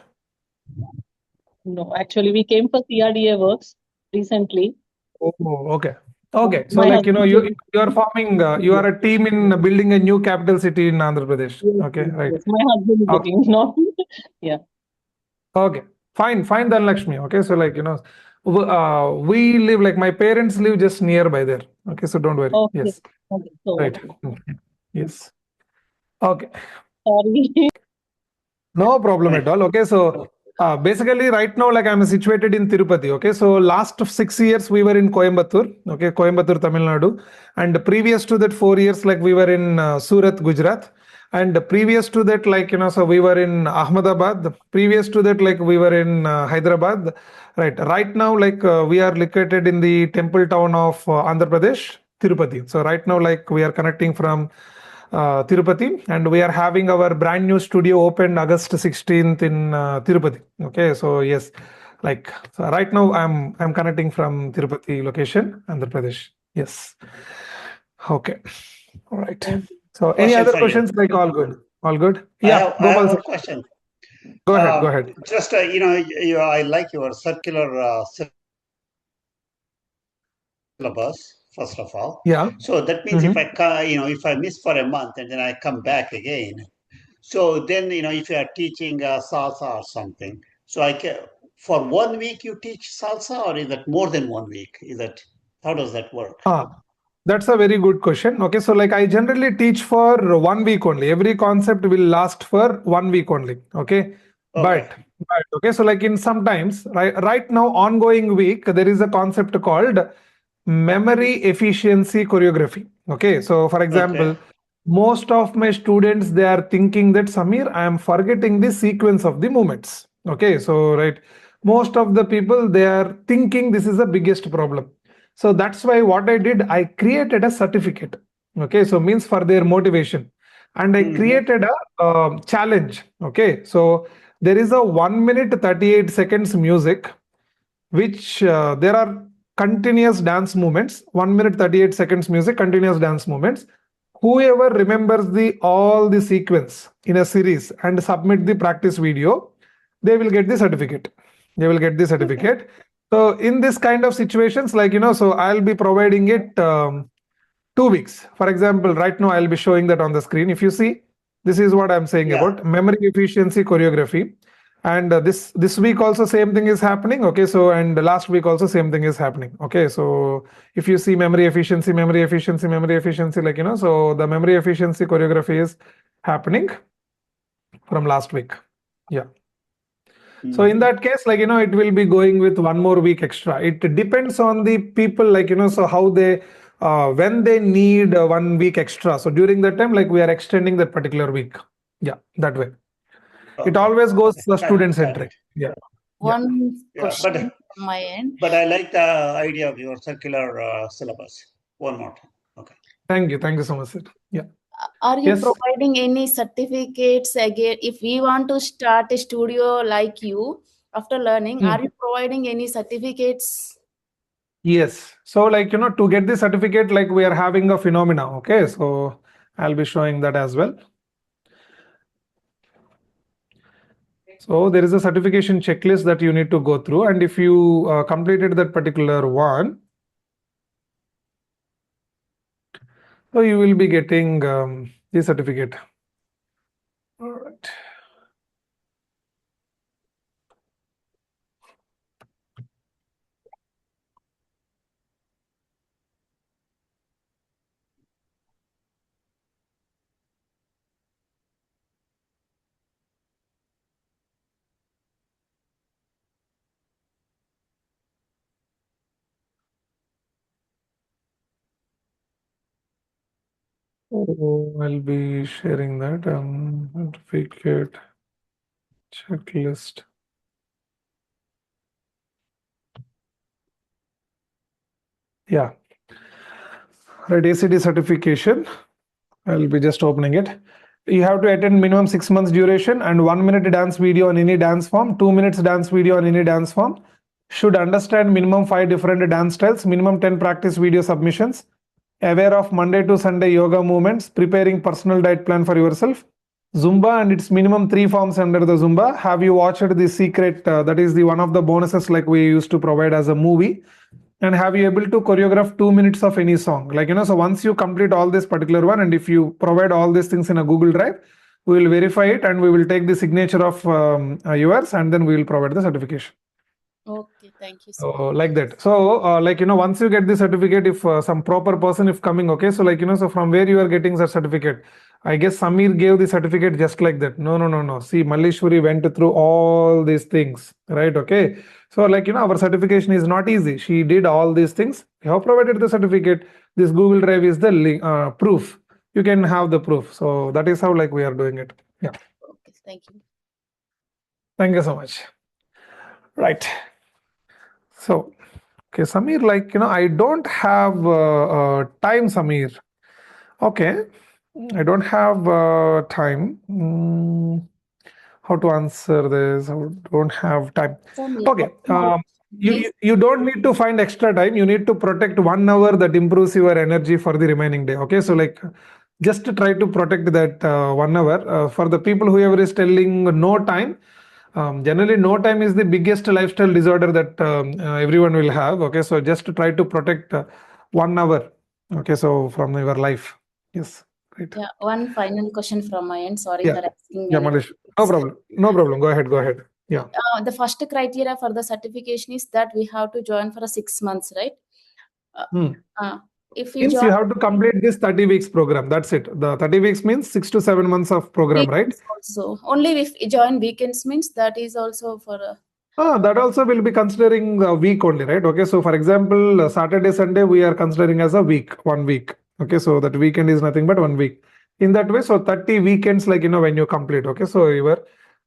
No, actually, we came for CRDA works recently. Oh, okay. Okay, so like, you are forming, you are a team in building a new capital city in Andhra Pradesh. Okay, right. Yes, my husband is looking, no? Yeah. Okay, fine, Dhanlakshmi. Okay, so like, we live, like my parents live just nearby there. Okay, so don't worry. Okay. Yes. Okay. So, right. Yes. Okay. Sorry. No problem at all. Okay, so basically right now, like I'm situated in Tirupati. Okay, so last 6 years we were in Coimbatore. Okay, Coimbatore, Tamil Nadu, and previous to that 4 years, like we were in Surat, Gujarat, and previous to that, like, so we were in Ahmedabad. Previous to that, like we were in Hyderabad. Right now, like we are located in the temple town of Andhra Pradesh. Tirupati. So right now, like we are connecting from Tirupati, and we are having our brand new studio opened August 16th in Tirupati. Okay, so yes, like so right now I'm connecting from Tirupati location, Andhra Pradesh. Yes. Okay. All right. So any Question other for you. questions? Like all good. All good. I Yeah. have Gopal a sir. question. Go ahead. Go ahead. Just I like your circular syllabus. First of all, Yeah. so that means if if I miss for a month and then I come back again, so then if you are teaching salsa or something, so I can for 1 week you teach salsa, or is that more than 1 week? Is that how does that work? That's a very good question. Okay, so like I generally teach for 1 week only. Every concept will last for 1 week only. Okay. But okay, so like in sometimes right now ongoing week there is a concept called memory efficiency choreography. Okay, so for example, most of my students, they are thinking that Samir, I am forgetting the sequence of the movements. Okay, so right, most of the people, they are thinking this is the biggest problem. So that's why what I did, I created a certificate. Okay, so means for their motivation, and I created a challenge. Okay, so there is a 1 minute 38 seconds music, which there are continuous dance movements. 1 minute 38 seconds music, continuous dance movements. Whoever remembers all the sequence in a series and submit the practice video, they will get the certificate. They will get the certificate. So in this kind of situations, like so I'll be providing it 2 weeks. For example, right now I'll be showing that on the screen. If you see, this is what I'm saying about memory efficiency choreography. And this week also same thing is happening. Okay, so and last week also same thing is happening. Okay, so if you see memory efficiency, like so the memory efficiency choreography is happening from last week. Yeah. So in that case, like it will be going with 1 more week extra. It depends on the people, like so how they when they need 1 week extra. So during that time, like we are extending that particular week. Yeah, that way. It always goes student centric. Yeah. One question But from my end. I like the idea of your circular syllabus. One more time. Okay. Thank you. Thank you so much, sir. Yeah. Are you Yes. providing any certificates again? If we want to start a studio like you after learning, are you providing any certificates? Yes. So like, to get the certificate, like we are having a phenomena. Okay. So I'll be showing that as well. So there is a certification checklist that you need to go through. And if you completed that particular one, so you will be getting the certificate. All right. Oh, I'll be sharing that certificate checklist. Yeah. Right, ACD certification. I'll be just opening it. You have to attend minimum 6 months duration and 1 minute dance video on any dance form, 2 minutes dance video on any dance form. Should understand minimum 5 different dance styles, minimum 10 practice video submissions. Aware of Monday to Sunday yoga movements, preparing personal diet plan for yourself. Zumba and its minimum 3 forms under the Zumba. Have you watched The Secret? That is the one of the bonuses like we used to provide as a movie. And have you able to choreograph 2 minutes of any song? Like, so once you complete all this particular one, and if you provide all these things in a Google Drive, we will verify it and we will take the signature of yours, and then we will provide the certification. Okay, thank you. So like that. So like, once you get the certificate, if some proper person if coming, okay, so like, so from where you are getting the certificate? I guess Samir gave the certificate just like that. No. See, Malleshwari went through all these things, right? Okay. So like, our certification is not easy. She did all these things. We have provided the certificate. This Google Drive is the link, proof. You can have the proof. So that is how like we are doing it. Yeah. Okay, thank you. Thank you so much. Right. So Okay, Samir, like, I don't have time, Samir. Okay, I don't have time. How to answer this? I don't have time. Okay, you don't need to find extra time. You need to protect 1 hour that improves your energy for the remaining day. Okay, so like just to try to protect that 1 hour. For the people whoever is telling no time, generally no time is the biggest lifestyle disorder that everyone will have. Okay, so just to try to protect 1 hour. Okay, so from your life. Yes, right. Yeah, one final question from my end. Sorry Yeah, for asking yeah, many Malish. No problem. No problem. Go ahead. Yeah. The first criteria for the certification is that we have to join for 6 months, right? If we Means join you have to complete this 30 weeks program. That's it. The 30 weeks means 6 to 7 months of program, right? weekends also, only if we join weekends means that is also for That also will be considering the week only, right? Okay, so for example, Saturday, Sunday, we are considering as a week, 1 week. Okay, so that weekend is nothing but 1 week. In that way, so 30 weekends, like, when you complete, okay, so you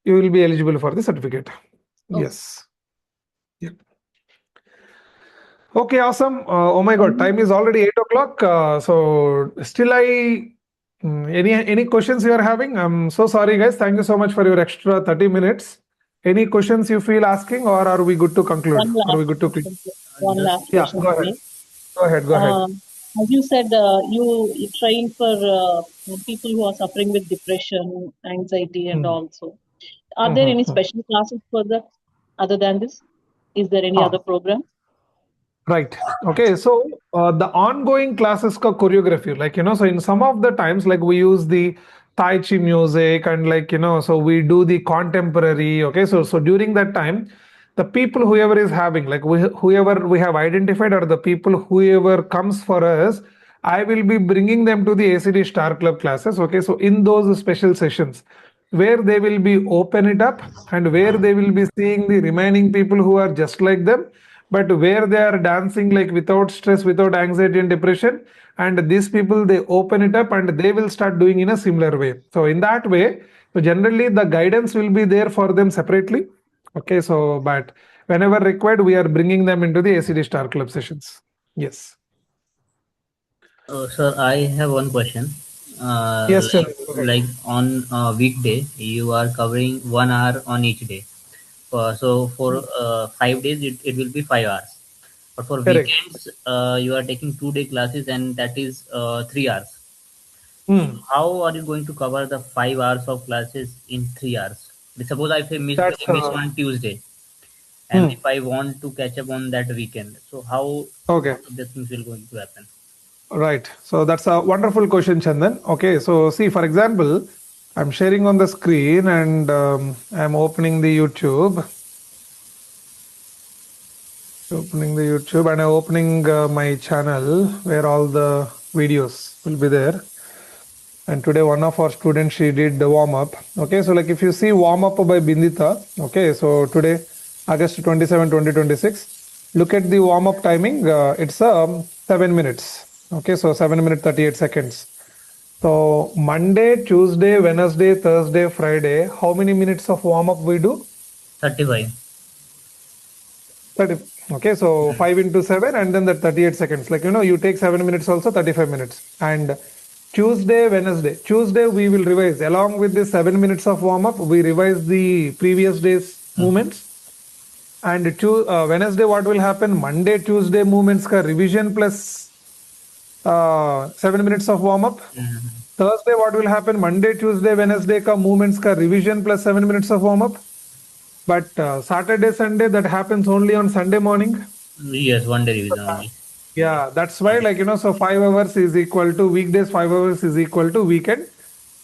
will be eligible for the certificate. Yes. Yep. Okay, awesome. Oh my God, time is already 8 o'clock. So still any questions you are having? I'm so sorry, guys. Thank you so much for your extra 30 minutes. Any questions you feel asking, or are we good to conclude? Are we good to conclude? One last Yeah, question. go ahead. Go ahead. As you said, you train for people who are suffering with depression, anxiety, and also. Are there any special classes for that other than this? Is there any other program? Right. Okay. So the ongoing classes ka choreography, like, so in some of the times, like we use the Tai Chi music and like, so we do the contemporary. Okay. So during that time, the people whoever is having, like whoever we have identified or the people whoever comes for us, I will be bringing them to the ACD Star Club classes. Okay. So in those special sessions where they will be open it up and where they will be seeing the remaining people who are just like them, but where they are dancing like without stress, without anxiety and depression, and these people, they open it up and they will start doing in a similar way. So in that way, so generally the guidance will be there for them separately. Okay, so but whenever required, we are bringing them into the ACD Star Club sessions. Yes. Sir, I have one question. Yes, sir. Like on weekday, you are covering 1 hour on each day. So for 5 days, it will be 5 hours. But for Correct. weekends, you are taking 2-day classes, and that is 3 hours. How are you going to cover the 5 hours of classes in 3 hours? Suppose I miss on Tuesday, and if I want to catch up on that weekend, so how the things will going to happen? Right. So that's a wonderful question, Chandan. Okay. So see, for example, I'm sharing on the screen and I'm opening the YouTube. And I'm opening my channel where all the videos will be there. And today one of our students, she did the warm-up. Okay, so like if you see warm-up by Bindita, okay, so today, August 27, 2026, look at the warm-up timing. It's 7 minutes. Okay, so 7 minutes, 38 seconds. So Monday, Tuesday, Wednesday, Thursday, Friday, how many minutes of warm-up we do? 35. 30. Okay, so 5 into 7 and then that 38 seconds. Like, you take 7 minutes also, 35 minutes. And Tuesday, Wednesday. Tuesday, we will revise. Along with the 7 minutes of warm-up, we revise the previous day's movements. And Wednesday, what will happen? Monday, Tuesday movements ka revision plus 7 minutes of warm-up. Thursday, what will happen? Monday, Tuesday, Wednesday ka movements ka revision plus 7 minutes of warm-up. But Saturday, Sunday, that happens only on Sunday morning. Yes, 1 day revision only. Yeah, that's why, like, so 5 hours is equal to weekdays, 5 hours is equal to weekend,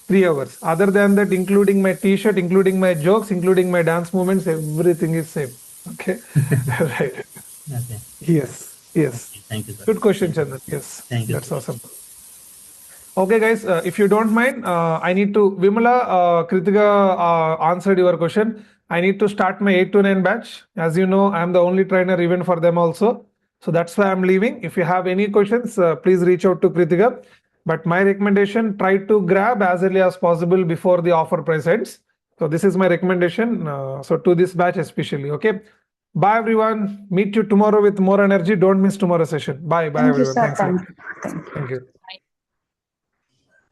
3 hours. Other than that, including my t-shirt, including my jokes, including my dance movements, everything is same. Okay. Right. Okay. Yes. Thank you, sir. Good question, Chandan. Yes. Thank you. That's awesome. Okay, guys, if you don't mind, I need to, Vimala, Kritika answered your question. I need to start my 8 to 9 batch. As you know, I'm the only trainer even for them also. So that's why I'm leaving. If you have any questions, please reach out to Kritika. But my recommendation, try to grab as early as possible before the offer price ends. So this is my recommendation. So to this batch especially, okay? Bye, everyone. Meet you tomorrow with more energy. Don't miss tomorrow's session. Bye, Thank you, everyone. sir. Thanks a lot. Thank you. Thank you.